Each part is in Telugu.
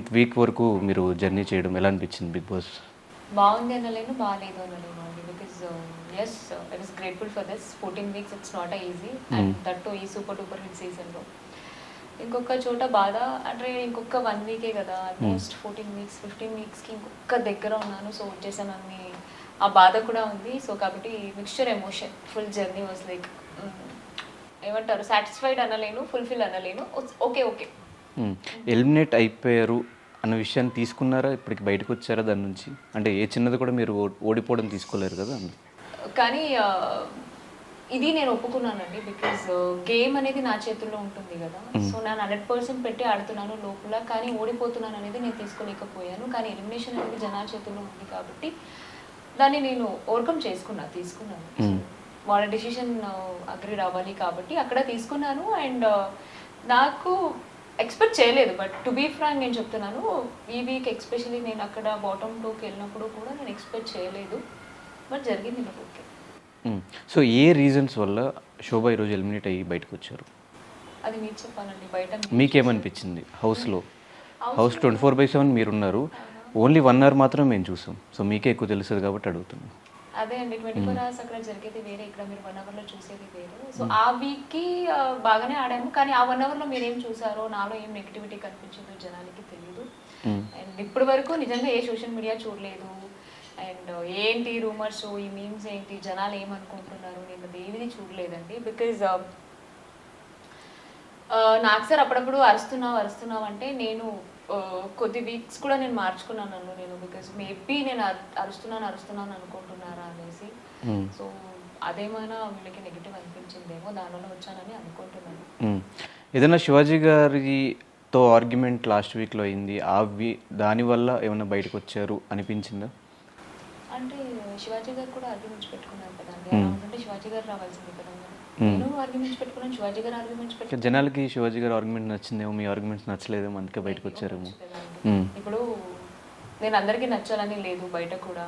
14th వీక్ వరకు మీరు జర్నీ చేయడం ఎలా అనిపించింది బిగ్ బాస్? బాగుంది అనలేను, బాగాలేదు అనలేను అండి. Because yes, I was grateful for this 14 weeks. It's not easy and that to ఈ సూపర్ డూపర్ హిట్ సీజన్లో. ఇంకొక చోట బాధ అంటే ఇంకొక 1 వీకే కదా, ఆల్మోస్ట్ 14 వీక్స్ 15 వీక్స్కి ఇంకొక దగ్గర ఉన్నాను. సో వచ్చేసానని ఆ బాధ కూడా ఉంది. సో కాబట్టి mixture emotion, full journey was like ఏమంటారు, సాటిస్ఫైడ్ అనలేను, ఫుల్ఫిల్ అనలేను, ఓకే ఓకే. ఎలిమినేట్ అయిపోయారు అన్న విషయాన్ని తీసుకున్నారా? ఇప్పటికి బయటకు వచ్చారా దాని నుంచి? అంటే ఏ చిన్నది కూడా మీరు ఓడిపోవడం తీసుకోలేరు కదా. కానీ ఇది నేను ఒప్పుకున్నానండి. బికాజ్ గేమ్ అనేది నా చేతుల్లో ఉంటుంది కదా. సో నేను 100% పెట్టి ఆడుతున్నాను లోపల, కానీ ఓడిపోతున్నాను అనేది నేను తీసుకోలేకపోయాను. కానీ ఎలిమినేషన్ అనేది జనాల చేతుల్లో ఉంది కాబట్టి దాన్ని నేను ఓవర్కమ్ తీసుకున్నాను. వాళ్ళ డెసిషన్ అగ్రీడ్ అవ్వాలి కాబట్టి అక్కడ తీసుకున్నాను. అండ్ నాకు ఎక్స్పెక్ట్ చేయలేదు, బట్ టు బీ ఫ్రాంక్ నేను చెప్తున్నాను, ఈ వీక్ ఎస్పెషల్లీ నేను అక్కడ బాటమ్ 2కి వెళ్ళినప్పుడు కూడా నేను ఎక్స్పెక్ట్ చేయలేదు, బట్ జరిగింది నాకు ఓకే. సో ఏ రీజన్స్ వల్ల శోభ ఈరోజు ఎలిమినేట్ అయ్యి బయటకు వచ్చారు? అది మీరు చెప్పాలండి. బయట మీకేమనిపించింది? హౌస్ 24/7 మీరున్నారు, ఓన్లీ 1 అవర్ మాత్రం మేము చూసాం. సో మీకే ఎక్కువ తెలుస్తుంది కాబట్టి అడుగుతున్నాం. అదే అండి, 24 అవర్స్ అక్కడ జరిగేది వేరే, ఇక్కడ మీరు 1 అవర్లో చూసేది వేరే. సో ఆ వీక్కి బాగానే ఆడాము, కానీ ఆ 1 అవర్లో మీరు ఏం చూసారో, నాలో ఏం నెగిటివిటీ కనిపించిందో జనాలకి తెలియదు. అండ్ ఇప్పటి వరకు నిజంగా ఏ సోషల్ మీడియా చూడలేదు. అండ్ ఏంటి రూమర్స్, ఈ మీమ్స్ ఏంటి, జనాలు ఏమనుకుంటున్నారు, నేను దేనిది చూడలేదండి. బికాజ్ నాకు సార్ అప్పుడప్పుడు అరుస్తున్నావు అంటే నేను కొద్ది వీక్స్ కూడా నేను మార్చుకున్నాను నన్ను నేను. బికాజ్ మేబీ నేను అరుస్తున్నాను అనుకుంటున్నారా అనేసి. సో అదేమైనా వీళ్ళకి నెగిటివ్ అనిపించిందేమో, దానివల్ల వచ్చానని అనుకుంటున్నాను. ఏదైనా శివాజీ గారితో ఆర్గ్యుమెంట్ లాస్ట్ వీక్లో అయింది, దానివల్ల ఏమైనా బయటకు వచ్చారు అనిపించిందా? అంటే శివాజీ గారు కూడా ఆర్గ్యుమెంట్స్ పెట్టుకున్నారు కదండి. అంటే శివాజీ గారు రావాల్సింది కదా. నేను ఆర్గ్యుమెంట్స్ పెట్టుకున్నాను, శివాజీ గారు ఆర్గ్యుమెంట్స్ పెట్టుకున్నాను. జనాలకి శివాజీ గారు ఆర్గ్యుమెంట్ నచ్చిందేమో, మీ ఆర్గ్యుమెంట్స్ నచ్చలేదేమో, అందుకే బయటకు వచ్చారేమో. ఇప్పుడు నేను అందరికీ నచ్చాలని లేదు, బయట కూడా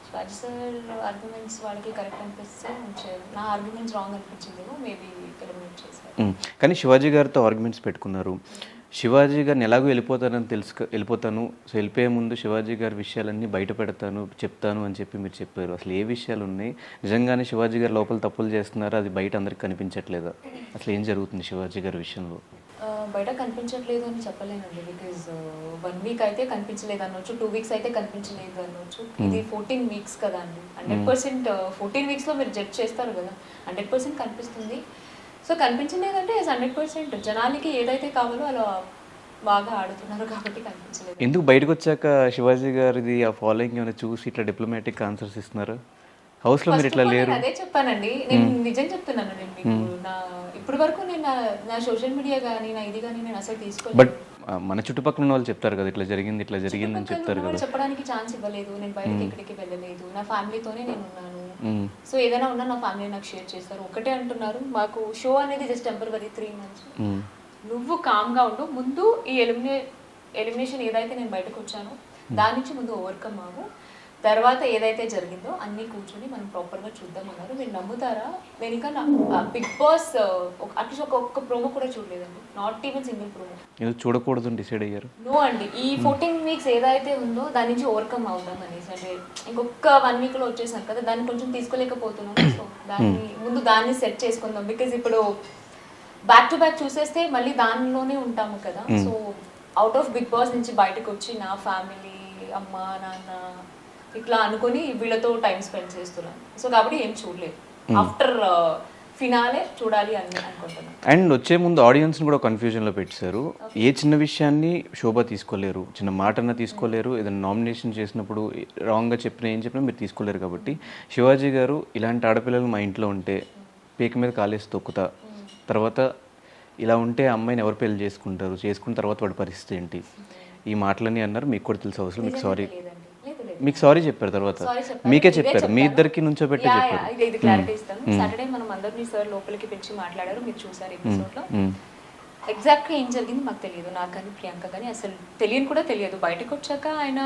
శివాజీ సార్ ఆర్గ్యుమెంట్స్ వాళ్ళకి కరెక్ట్ అనిపిస్తే ఉంచారు, నా ఆర్గ్యుమెంట్స్ రాంగ్ అనిపించిందేమో, మేబీ ఎలిమినేట్ చేశారు. కానీ శివాజీ గారితో ఆర్గ్యుమెంట్స్ పెట్టుకున్నారు. శివాజీ గారిని ఎలాగో వెళ్ళిపోతాను, సో వెళ్ళిపోయే ముందు శివాజీ గారి విషయాలన్నీ బయట చెప్తాను అని చెప్పి మీరు చెప్పారు. అసలు ఏ విషయాలు ఉన్నాయి? నిజంగానే శివాజీ గారు లోపల తప్పులు చేస్తున్నారా? అది బయట అందరికి కనిపించట్లేదా? అసలు ఏం జరుగుతుంది శివాజీ గారి విషయంలో? బయట కనిపించట్లేదు అని చెప్పలేనండి. బికాజ్ 1 వీక్ అయితే కనిపించలేదు అనొచ్చు, 2 వీక్స్ అయితే కనిపించలేదు అనొచ్చు. ఇది 14 వీక్స్ కదా అండి. 100% 14 వీక్స్లో మీరు జడ్జ్ చేస్తారు కదా, 100% కనిపిస్తుంది. సో కనిపించలేదంటే 100% జనాలకి ఏదైతే కావాలో అలా బాగా ఆడుతున్నారు కాబట్టి కనిపించలేదు. ఎందుకు బయటకు వచ్చాక శివాజీ గారిది ఆ ఫాలోయింగ్ ఏమైనా చూసి ఇట్లా డిప్లొమాటిక్ ఆన్సర్స్ ఇస్తున్నారు? హౌస్లో మీరు ఇట్లా లేరు. అదే చెప్పానండి, నేను నిజం చెప్తున్నాను. నేను మీకు ఇప్పటి వరకు నేను నా సోషల్ మీడియా కానీ నా ఇది కానీ నేను అసలు తీసుకోలేదు. బట్ మన చుట్టుపక్కల ఉన్న వాళ్ళు చెప్తారు కదా, ఇట్లా జరిగింది అని చెప్తారు కదా. చెప్పడానికి ఛాన్స్ ఇవ్వలేదు, నేను బయటకి ఎక్కడికి వెళ్ళలేదు, నా ఫ్యామిలీతోనే నేను ఉన్నాను. సో ఏదైనా ఉన్నా నా ఫ్యామిలీ నాకు షేర్ చేస్తారు. ఒకటే అంటున్నారు, మాకు షో అనేది జస్ట్ టెంపరరీ 3 months, నువ్వు కామ్గా ఉండు, ముందు ఈ ఎలిమినేషన్ ఏదైతే నేను బయటకు వచ్చానో దాని నుంచి ముందు ఓవర్కమ్ అవ్వు, తర్వాత ఏదైతే జరిగిందో అన్నీ కూర్చొని మనం ప్రాపర్గా చూద్దామన్నారు. మీరు నమ్ముతారా, నేను ఇంకా బిగ్ బాస్ అట్లీస్ట్ ఒక్క ప్రోమో కూడా చూడలేదండి, నాట్ ఈవెన్ సింగిల్ ప్రోమో. చూడకూడదు డిసైడ్ అయ్యారు? నో అండి, ఈ 14 వీక్స్ ఏదైతే ఉందో దాని నుంచి ఓవర్కమ్ అవుతాం అనేసి. అంటే ఇంకొక 1 వీక్లో వచ్చేసాను కదా, దాన్ని కొంచెం తీసుకోలేకపోతున్నాను. సో దాన్ని సెట్ చేసుకుందాం. బికాజ్ ఇప్పుడు బ్యాక్ టు బ్యాక్ చూసేస్తే మళ్ళీ దానిలోనే ఉంటాము కదా. So out of big Boss నుంచి బయటకు వచ్చి నా ఫ్యామిలీ, అమ్మ నాన్న ఇట్లా అనుకుని వీళ్ళతో టైం స్పెండ్ చేస్తున్నాను. సో కాబట్టి ఏం చూడలేదు, ఆఫ్టర్ ఫినాలే చూడాలి అని అనుకుంటున్నాను. అండ్ వచ్చే ముందు ఆడియన్స్ని కూడా కన్ఫ్యూజన్లో పెట్టారు. ఏ చిన్న విషయాన్ని శోభ తీసుకోలేరు, చిన్న మాటన్నా తీసుకోలేరు, ఏదైనా నామినేషన్ చేసినప్పుడు రాంగ్గా ఏం చెప్పినా మీరు తీసుకోలేరు. కాబట్టి శివాజీ గారు ఇలాంటి ఆడపిల్లలు మా ఇంట్లో ఉంటే పీక మీద కాలేసి తొక్కుతా, తర్వాత ఇలా ఉంటే అమ్మాయిని ఎవరు పెళ్లి చేసుకున్న తర్వాత వాడి పరిస్థితి ఏంటి, ఈ మాటలన్నీ అన్నారు. మీకు కూడా తెలుసు అవసరం, మీకు సారీ చెప్పారు, తర్వాత మీకే చెప్పారు, మీ ఇద్దరికి నుంచో పెట్టి చెప్పారు. ఇది క్లారిటీ ఇస్తాను. సాటర్డే మనం అందరినీ సార్ లోపలికి పిలిచి మాట్లాడారు, మీరు చూసారు ఎపిసోడ్లో. ఎగ్జాక్ట్గా ఏం జరిగింది మాకు తెలియదు, నాకు కానీ ప్రియాంక కానీ అసలు కూడా తెలియదు. బయటకు వచ్చాక ఆయన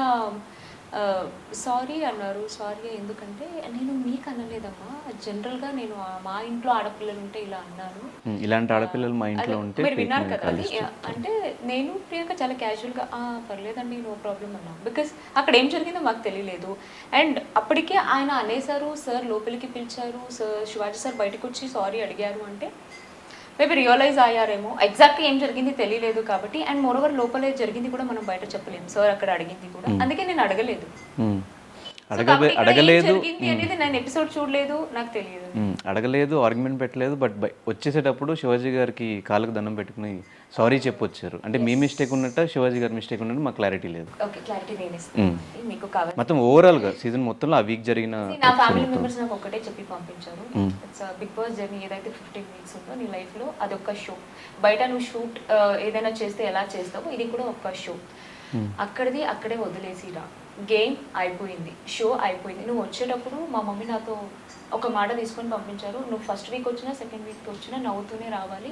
సారీ అన్నారు. సారీ ఎందుకంటే నేను మీకు అనలేదమ్మా, జనరల్గా నేను మా ఇంట్లో ఆడపిల్లలు ఉంటే ఇలా అన్నాను. ఇలాంటి ఆడపిల్లలు మా ఇంట్లో ఉంటే మీరు విన్నారు కదా అది. కాలిస్తారు. అంటే నేను ప్రియాంక చాలా క్యాజువల్గా పర్లేదండి నో ప్రాబ్లం అన్నాను. బికాస్ అక్కడ ఏం జరిగిందో మాకు తెలియలేదు. అండ్ అప్పటికే ఆయన అనేసారు, సార్ లోపలికి పిలిచారు, సార్ శివాజీ సార్ బయటకు వచ్చి సారీ అడిగారు అంటే మేబీ రియలైజ్ అయ్యారేమో. ఎగ్జాక్ట్గా ఏం జరిగింది తెలియలేదు కాబట్టి. అండ్ మోరోవర్ లోపలే జరిగింది కూడా మనం బయట చెప్పలేము, సార్ అక్కడ అడిగింది కూడా. అందుకే నేను అడగలేదు. అడగలేదు అనేది నేను ఎపిసోడ్ చూడలేదు, నాకు తెలియదు. అడగలేదు, ఆర్గ్యుమెంట్ పెట్టలేదు. బట్ వచ్చేసేటప్పుడు శివాజీ గారికి కాళ్ళకు దండం పెట్టుకుని సారీ చెప్పొచ్చారు. అంటే మీ మిస్టేక్ ఉన్నట్ట శివాజీ గారి మిస్టేక్ ఉన్నట్టు మాకు క్లారిటీ లేదు. ఓకే, క్లారిటీ నేను ఇస్తాను. మీకు కావాలి మొత్తం ఓవరాల్ గా సీజన్ మొత్తంలో ఆ వీక్ జరిగిన నా ఫ్యామిలీ మెంబర్స్ నాకు ఒకటే చెప్పి పంపించారు, ఇట్స్ బిగ్ బాస్ జర్నీ ఏదైతే 15 వీక్స్ ఉందో నీ లైఫ్ లో అది ఒక్క షో. బయట నువ్వు షూట్ ఏదైనా చేస్తే ఎలా చేస్తావో ఇది కూడా ఒక్క షో. అక్కడిది అక్కడే వదిలేసిరా. గేమ్ అయిపోయింది, షో అయిపోయింది. నువ్వు వచ్చేటప్పుడు మా మమ్మీ నాతో ఒక మాట తీసుకొని పంపించారు, నువ్వు ఫస్ట్ వీక్ వచ్చినా సెకండ్ వీక్ వచ్చినా నవ్వుతూనే రావాలి.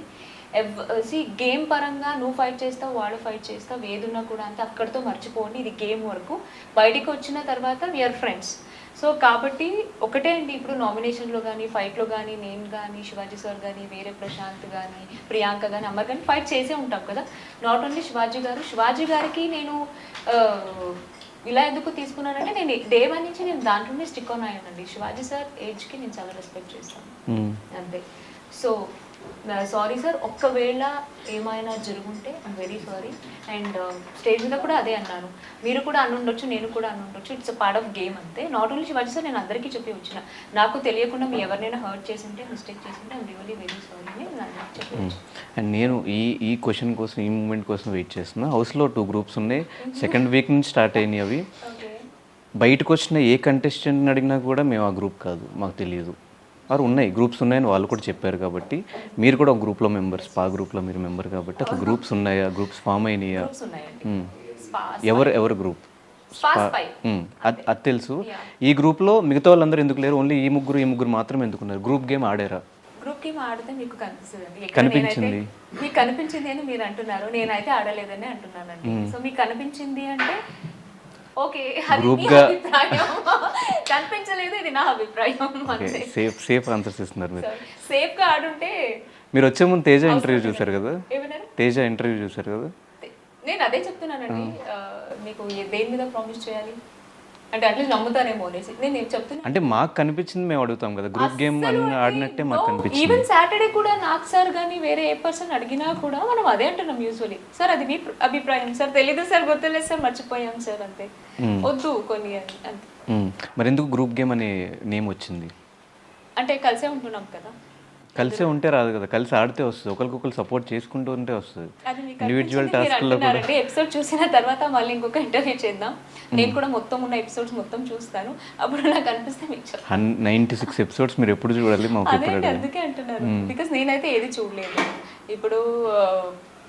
గేమ్ పరంగా నువ్వు ఫైట్ చేస్తావు, వాడు ఫైట్ చేస్తావు, ఏదున్నా కూడా అంతే అక్కడితో మర్చిపోండి, ఇది గేమ్ వరకు. బయటికి వచ్చిన తర్వాత వీఆర్ ఫ్రెండ్స్. సో కాబట్టి ఒకటే అండి, ఇప్పుడు నామినేషన్లో కానీ ఫైట్లో కానీ నేను కానీ శివాజీ సార్ కానీ వేరే ప్రశాంత్ కానీ ప్రియాంక కానీ అమర్ కానీ ఫైట్ చేసే ఉంటాం కదా. నాట్ ఓన్లీ శివాజీ గారికి నేను ఇలా ఎందుకు తీసుకున్నానంటే నేను డే 1 నుంచి నేను దాంట్లోనే స్టిక్ ఆన్ అయ్యానండి. శివాజీ సార్ ఏజ్కి నేను చాలా రెస్పెక్ట్ చేస్తాను అంతే. సో సారీ సార్, ఒక్కవేళ ఏమైనా జరుగుంటే I'm very sorry. And stage మీద కూడా అదే అన్నాను, మీరు కూడా అనుండొచ్చు, నేను కూడా అనుండొచ్చు, it's a part of game అంతే. నాట్ ఓన్లీ శివాజీ సార్, నేను అందరికీ చెప్పి వచ్చిన, నాకు తెలియకుండా మీ ఎవరినైనా హర్ట్ చేసింటే మిస్టేక్ చేసింటే ఐమ్ రియల్లీ వెరీ సారీ అని నేను అందరికీ చెప్పి వచ్చాను. అండ్ నేను ఈ క్వశ్చన్ కోసం, ఈ మూమెంట్ కోసం వెయిట్ చేస్తున్నా. హౌస్లో 2 గ్రూప్స్ ఉన్నాయి, సెకండ్ వీక్ నుంచి స్టార్ట్ అయినాయి అవి. బయటకు వచ్చిన ఏ కంటెస్టెంట్ని అడిగినా కూడా మేము ఆ గ్రూప్ కాదు, మాకు తెలియదు. వారు ఉన్నాయి, గ్రూప్స్ ఉన్నాయని వాళ్ళు కూడా చెప్పారు. కాబట్టి మీరు కూడా ఒక గ్రూప్లో మెంబర్స్, స్పా గ్రూప్లో మీరు మెంబర్ కాబట్టి అసలు గ్రూప్స్ ఉన్నాయా, గ్రూప్స్ ఫామ్ అయినాయా, ఎవరు గ్రూప్ అది తెలుసు. ఈ గ్రూప్లో మిగతా వాళ్ళందరూ ఎందుకు లేరు, ఓన్లీ ఈ ముగ్గురు మాత్రం ఎందుకున్నారు? గ్రూప్ గేమ్ ఆడారా? గ్రూప్ గేమ్ ఆడితే మీకు కనిపిస్తుంది, కనిపించింది మీకు కనిపించింది అని మీరు అంటున్నారు, నేనైతే ఆడలేదని అంటున్నానండి. సో మీకు కనిపించింది అంటే ఓకే, కనిపించలేదు, ఇది నా అభిప్రాయం. సేఫ్ ఆన్సర్స్ ఇస్తున్నారు మీరు. సేఫ్ గా ఆడుంటే మీరు వచ్చే ముందు తేజ ఇంటర్వ్యూ చూసారు కదా, తేజ ఇంటర్వ్యూ చూసారు కదా. నేను అదే చెప్తున్నానండి, మీకు దేని మీద ప్రామిస్ చేయాలి అంటే అట్లీస్ట్ నమ్ముతారేమో అనేసి నేను చెప్తున్నా. అంటే మాకు కనిపించింది మేము అడుగుతాం కదా, గ్రూప్ గేమ్ ఆడినట్టే మాకు కనిపించింది. ఈవెన్ సాటర్డే కూడా నాకు సార్ కానీ వేరే ఏ పర్సన్ అడిగినా కూడా మనం అదే అంటున్నాం యూజువల్లీ, సార్ అది మీ అభిప్రాయం సార్, తెలీదు సార్, గుర్తులేదు సార్, మర్చిపోయాం సార్ అంతే, వద్దు కొన్ని అంతే. మరి ఎందుకు గ్రూప్ గేమ్ అనే నేమ్ వచ్చింది? అంటే కలిసే ఉంటున్నాం కదా. కలిసే ఉంటే రాదు కదా, కలిసి ఆడితే వస్తుంది, ఒకరికొకరు సపోర్ట్ చేసుకుంటూ ఉంటే వస్తుంది. ఇండివిజువల్ టాస్క్లో కూడా ఎపిసోడ్ చూసిన తర్వాత మళ్ళీ ఇంకొక ఇంటర్వ్యూ చేద్దాం, నేను కూడా మొత్తం ఉన్న ఎపిసోడ్స్ మొత్తం చూస్తాను, అప్పుడు నాకు అనిపిస్తే మీకు 96 ఎపిసోడ్స్ మీరు ఎప్పుడు చూడాలి మాకు? అందుకే అంటున్నారు, బికాస్ నేనైతే ఏది చూడలేదు. ఇప్పుడు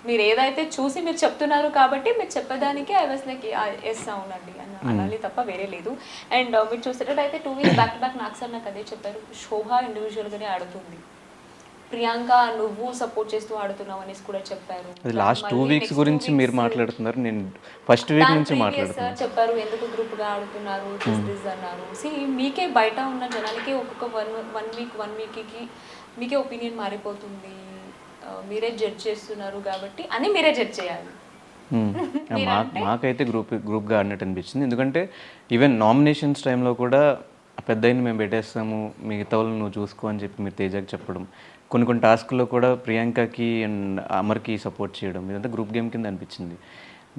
మీరు ఏదైతే చూసి మీరు చెప్తున్నారు కాబట్టి మీరు చెప్పడానికి ఐ వాస్ లైక్ ఎస్ అవునండి అనాలి తప్ప వేరే లేదు. అండ్ మీరు చూసేటట్టయితే 2 వీక్స్ బ్యాక్ టు బ్యాక్ నాకు సార్ నాకు అదే చెప్పారు, శోభ ఇండివిజువల్గానే ఆడుతుంది, ప్రియాంక నువ్వు సపోర్ట్ చేస్తూ ఆడుతున్నావు అనేసి కూడా చెప్పారు. లాస్ట్ 2 వీక్స్ గురించి మీరు మాట్లాడుతున్నారు, నేను ఫస్ట్ వీక్ నుంచి మాట్లాడుతున్నాను. చెప్పారు ఎందుకు గ్రూప్ గా ఆడుతున్నారు అన్నారు. మీకే బయట ఉన్న జనాలకి ఒక్కొక్క వన్ వీక్కి మీకే ఒపీనియన్ మారిపోతుంది, మీరే జడ్జ్ చేస్తున్నారు కాబట్టి అని మీరే జడ్జ్ చేయాలి. మాకైతే గ్రూప్గా ఆడినట్టు అనిపించింది. ఎందుకంటే ఈవెన్ నామినేషన్స్ టైంలో కూడా పెద్దయిన మేము పెట్టేస్తాము, మిగతా వాళ్ళు నువ్వు చూసుకో అని చెప్పి మీరు తేజకి చెప్పడం, కొన్ని టాస్క్లో కూడా ప్రియాంకకి అండ్ అమర్కి సపోర్ట్ చేయడం, ఇదంతా గ్రూప్ గేమ్ కింద అనిపించింది.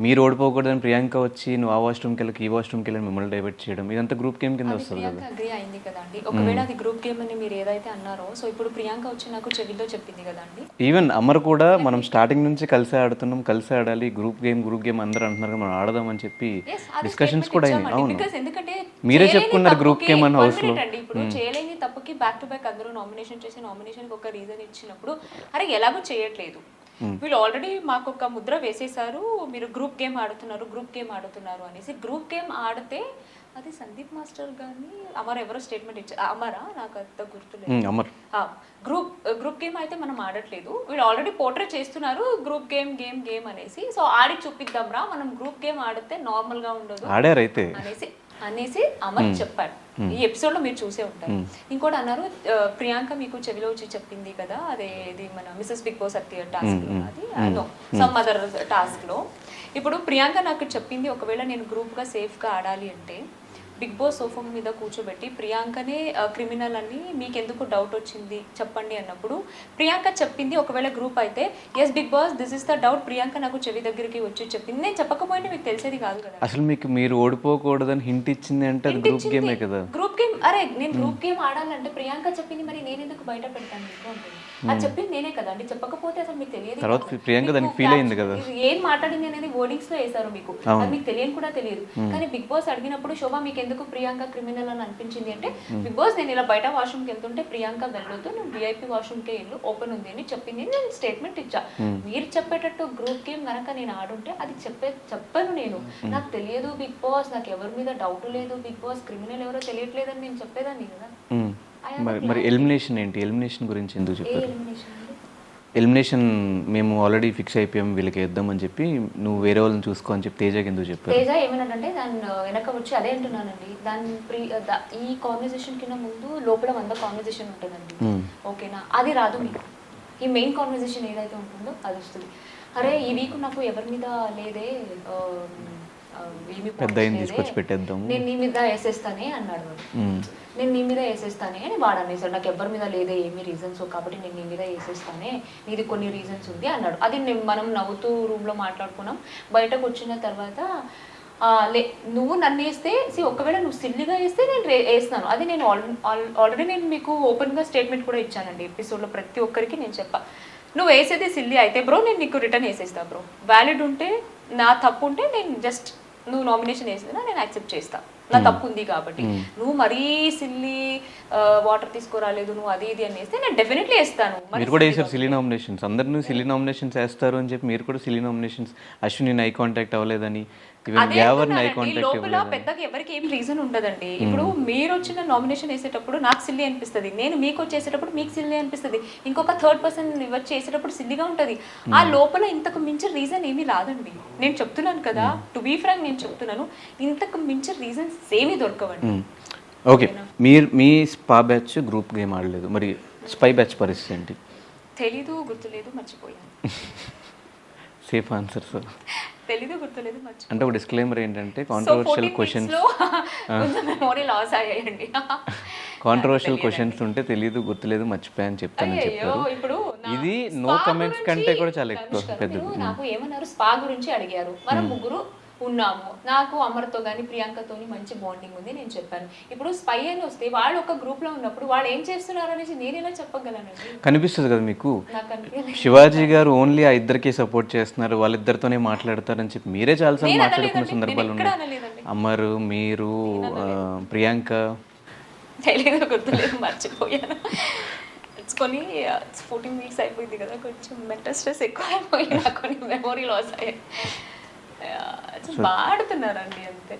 మీరు ఓడిపోకూడదని ప్రియాంక వచ్చి నువ్వు ఆ వాష్రూమ్కి వెళ్ళి ఈ వాష్రూమ్కి వెళ్ళి మిమ్మల్ని డైవర్ట్ చేయడం, ఇదంతా గ్రూప్ గేమ్ కింద వస్తుంది కదా. అగ్రీ అయింది కదండి, ఒకవేళ అది గ్రూప్ గేమ్ అని మీరు ఏదైతే అన్నారో, సో ఇప్పుడు ప్రియాంక వచ్చి నాకు చెవిలో చెప్పింది కదండి. ఈవెన్ అమర్ కూడా మనం స్టార్టింగ్ నుంచి కలిసి ఆడుతున్నాం, కలిసి ఆడాలి, గ్రూప్ గేమ్ అందరూ అంటున్నారు మనం ఆడదాం అని చెప్పి డిస్కషన్స్ కూడా అయినాయి. అవును, ఎందుకంటే మీరే చెప్పుకున్నారు గ్రూప్ గేమ్ అని హౌస్ లో. ఇప్పుడు చేయలేని తప్పుకి బ్యాక్ టు బ్యాక్ అందరూ నామినేషన్ చేసి నామినేషన్ ఒక రీజన్ ఇచ్చినప్పుడు అరే ఎలాగో చేయట్లేదు, వీళ్ళు ఆల్రెడీ మాకు ఒక ముద్ర వేసేసారు, మీరు గ్రూప్ గేమ్ ఆడుతున్నారు అనేసి. గ్రూప్ గేమ్ ఆడితే అది సందీప్ మాస్టర్ కానీ అమర్ ఎవరో స్టేట్మెంట్ ఇచ్చారు, అమరా నాకు అంత గుర్తులేదు, అమర్ గ్రూప్ గేమ్ అయితే మనం ఆడట్లేదు, వీళ్ళు ఆల్రెడీ పోర్ట్రే చేస్తున్నారు గ్రూప్ గేమ్ అనేసి. సో ఆడి చూపిద్దాం రా, మనం గ్రూప్ గేమ్ ఆడితే నార్మల్ గా ఉండదు ఆడారైతే అనేసి అనేసి అమర్ చెప్పాడు. ఈ ఎపిసోడ్ లో మీరు చూసే ఉంటారు. ఇంకోటి అన్నారు, ప్రియాంక మీకు చెవిలో వచ్చి చెప్పింది కదా, అదే ఇది మన మిసెస్ బిగ్ బాస్ అత్తి టాస్క్ లో, అది సమ్ అదర్ టాస్క్ లో. ఇప్పుడు ప్రియాంక నాకు చెప్పింది, ఒకవేళ నేను గ్రూప్ గా సేఫ్ గా ఆడాలి అంటే బిగ్ బాస్ సోఫా మీద కూర్చోబెట్టి ప్రియాంకనే క్రిమినల్ అని మీకు ఎందుకు డౌట్ వచ్చింది చెప్పండి అన్నప్పుడు ప్రియాంక చెప్పింది, ఒకవేళ గ్రూప్ అయితే yes Bigg Boss this is the doubt, Priyanka నాకు చెవి దగ్గరికి వచ్చి చెప్పింది. నేను చెప్పకపోయినా మీకు తెలిసేది కాదు కదా. అసలు మీకు మీరు ఓడిపోకూడదని హింట్ ఇచ్చింది అంటే అది గ్రూప్ గేమే కదా. గ్రూప్ గేమ్, అరే నేను గ్రూప్ గేమ్ ఆడాలంటే ప్రియాంక చెప్పింది, మరి నేను ఎందుకు బయట పెడతాను మీకు అంటుంది. అది చెప్పింది నేనే కదా అండి, చెప్పకపోతే అసలు మీకు తెలియదు. తర్వాత ప్రియాంక దానికి ఫీల్ అయింది కదా, ఏం మాట్లాడింది అనేది వర్డింగ్స్ లో వేసారు మీకు, అది మీకు తెలియని కూడా తెలియదు. కానీ బిగ్ బాస్ అడిగినప్పుడు శోభ మీకు ఎందుకు ప్రియాంక క్రిమినల్ అని అనిపించింది అంటే, బిగ్ బాస్ నేను ఇలా బయట వాష్రూమ్కి వెళ్తుంటే ప్రియాంక వెళ్ళొద్దు, నువ్వు విఐపి వాష్రూమ్కే ఇల్లు ఓపెన్ ఉంది అని చెప్పింది, నేను స్టేట్మెంట్ ఇచ్చా. మీరు చెప్పేటట్టు గ్రూప్ గేమ్ కనుక నేను ఆడుంటే అది చెప్పాను నేను, నాకు తెలియదు బిగ్ బాస్, నాకు ఎవరి మీద డౌట్ లేదు, బిగ్ బాస్ క్రిమినల్ ఎవరో తెలియట్లేదని నేను చెప్పేదాన్ని కదా. మరి ఎలిమినేషన్ ఏంటి, ఎలిమినేషన్ గురించి ఎందుకు చెప్పారు? ఎలిమినేషన్ మేము ఆల్రెడీ ఫిక్స్ అయిపోయాం వీళ్ళకి వేద్దామని చెప్పి నువ్వు వేరే వాళ్ళని చూసుకో అని చెప్పి తేజకి ఎందుకు చెప్పారు? తేజ ఏమన్నాడంటే దాని వెనక వచ్చి అదే అంటున్నానండి, దాని ఈ కాన్వర్జేషన్ కింద ముందు లోపల 100 కాన్వర్జేషన్ ఉంటుందండి, ఓకేనా? అది రాదు మీకు, ఈ మెయిన్ కాన్వర్జేషన్ ఏదైతే ఉంటుందో అది వస్తుంది. అరే ఈ వీక్ నాకు ఎవరి మీద లేదే, పెద్ద తీసుకొచ్చి పెట్టేద్దాం, నేను నీ మీద వేసేస్తానే అన్నాడు వాడు. నేను నీ మీద వేసేస్తానే అని వాడు అనేసాడు, నాకు ఎవరి మీద లేదే ఏమి రీజన్స్, కాబట్టి నేను నీ మీద వేసేస్తానే, నీది కొన్ని రీజన్స్ ఉంది అన్నాడు. అది మనం నవ్వుతూ రూమ్లో మాట్లాడుకున్నాం. బయటకు వచ్చిన తర్వాత నువ్వు నన్ను వేస్తే ఒకవేళ నువ్వు సిల్లిగా వేస్తే నేను వేస్తాను, అది నేను ఆల్రెడీ నేను మీకు ఓపెన్గా స్టేట్మెంట్ కూడా ఇచ్చానండి ఎపిసోడ్లో, ప్రతి ఒక్కరికి నేను చెప్పా, నువ్వు వేసేది సిల్లి అయితే బ్రో నేను నీకు రిటర్న్ వేసేస్తా బ్రో, వ్యాలిడ్ ఉంటే నా తప్పు ఉంటే నేను జస్ట్ నువ్వు నామినేషన్ వేసినా నేను యాక్సెప్ట్ చేస్తా, నా తప్పు ఉంది కాబట్టి. నువ్వు మరీ సిల్లీ వాటర్ తీసుకురాలేదు నువ్వు అది ఇది అని వేస్తే నేను డెఫినెట్లీ వేస్తాను. మీరు కూడా వేసారు సిల్లీ నామినేషన్స్, అందరినీ సిల్లీ నామినేషన్స్ వేస్తారు అని చెప్పి మీరు కూడా silly nominations, Ashwini eye contact అవ్వలేదని, లోపల పెద్దగా ఎవరికి ఏం రీజన్ ఉండదండి. ఇప్పుడు మీరు వచ్చిన నామినేషన్ వేసేటప్పుడు నాకు సిల్లీ అనిపిస్తుంది, నేను మీకు వచ్చేసేటప్పుడు మీకు సిల్లీ అనిపిస్తుంది, ఇంకొక థర్డ్ పర్సన్ వచ్చి వేసేటప్పుడు సిల్లీగా ఉంటుంది. ఆ లోపల ఇంతకు మించి రీజన్ ఏమీ రాదండి. నేను చెప్తున్నాను కదా, టు బీ ఫ్రాంక్ నేను చెప్తున్నాను, ఇంతకు మించి రీజన్స్ ఏమీ దొరకవండి. ఓకే, మీ స్పా బ్యాచ్ గ్రూప్ గేమ్ ఆడలేదు, మరి స్పై బ్యాచ్ పరిస్థితి ఏంటి? తెలీదు, గుర్తులేదు, మర్చిపోయాను. Safe answer sir. తెలీదు, గుర్తులేదు, మర్చిపోయాను. అంటే ఒక డిస్క్లైమర్ ఏంటంటే కాంట్రవర్షియల్ క్వశ్చన్స్, మెమరీ లాస్ అయ్యాయండి. కాంట్రవర్షియల్ క్వశ్చన్స్ ఉంటే తెలీదు, గుర్తులేదు, మర్చిపోయాను చెప్తానని చెప్పారు. ఇప్పుడు ఇది నో కమెంట్స్ కంటే కూడా చాలా ఎక్కువ పెద్దది. నాకు ఏమన్నారు, స్పా గురించి అడిగారు, మనం ముగ్గురు ఉన్నాము, నాకు అమర్తో కానీ ప్రియాంకతోని మంచి బాండింగ్ ఉంది, నేను చెప్పాను. ఇప్పుడు స్పై అని వస్తే వాళ్ళు ఒక గ్రూప్ లో ఉన్నప్పుడు వాళ్ళు ఏం చేస్తున్నారు అనేసి నేను ఎలా చెప్పగలనండి? కనిపిస్తుంది కదా మీకు, శివాజీ గారు ఓన్లీ ఆ ఇద్దరికే సపోర్ట్ చేస్తున్నారు, వాళ్ళిద్దరితోనే మాట్లాడతారని చెప్పి మీరే చాలాసార్లు మాట్లాడుకున్న సందర్భాలు ఉన్నాయి. అమర్, మీరు, ప్రియాంక. తెలియదు, గుర్తులేదు, మర్చిపోయాను. కొన్ని 14 వీక్స్ అయిపోయింది కదా, కొంచెం మెంటల్ స్ట్రెస్ ఎక్కువ అయిపోయింది, నాకు కొన్ని మెమొరీ లాస్ అయ్యాయి. బాడుతున్నారండి అంతే.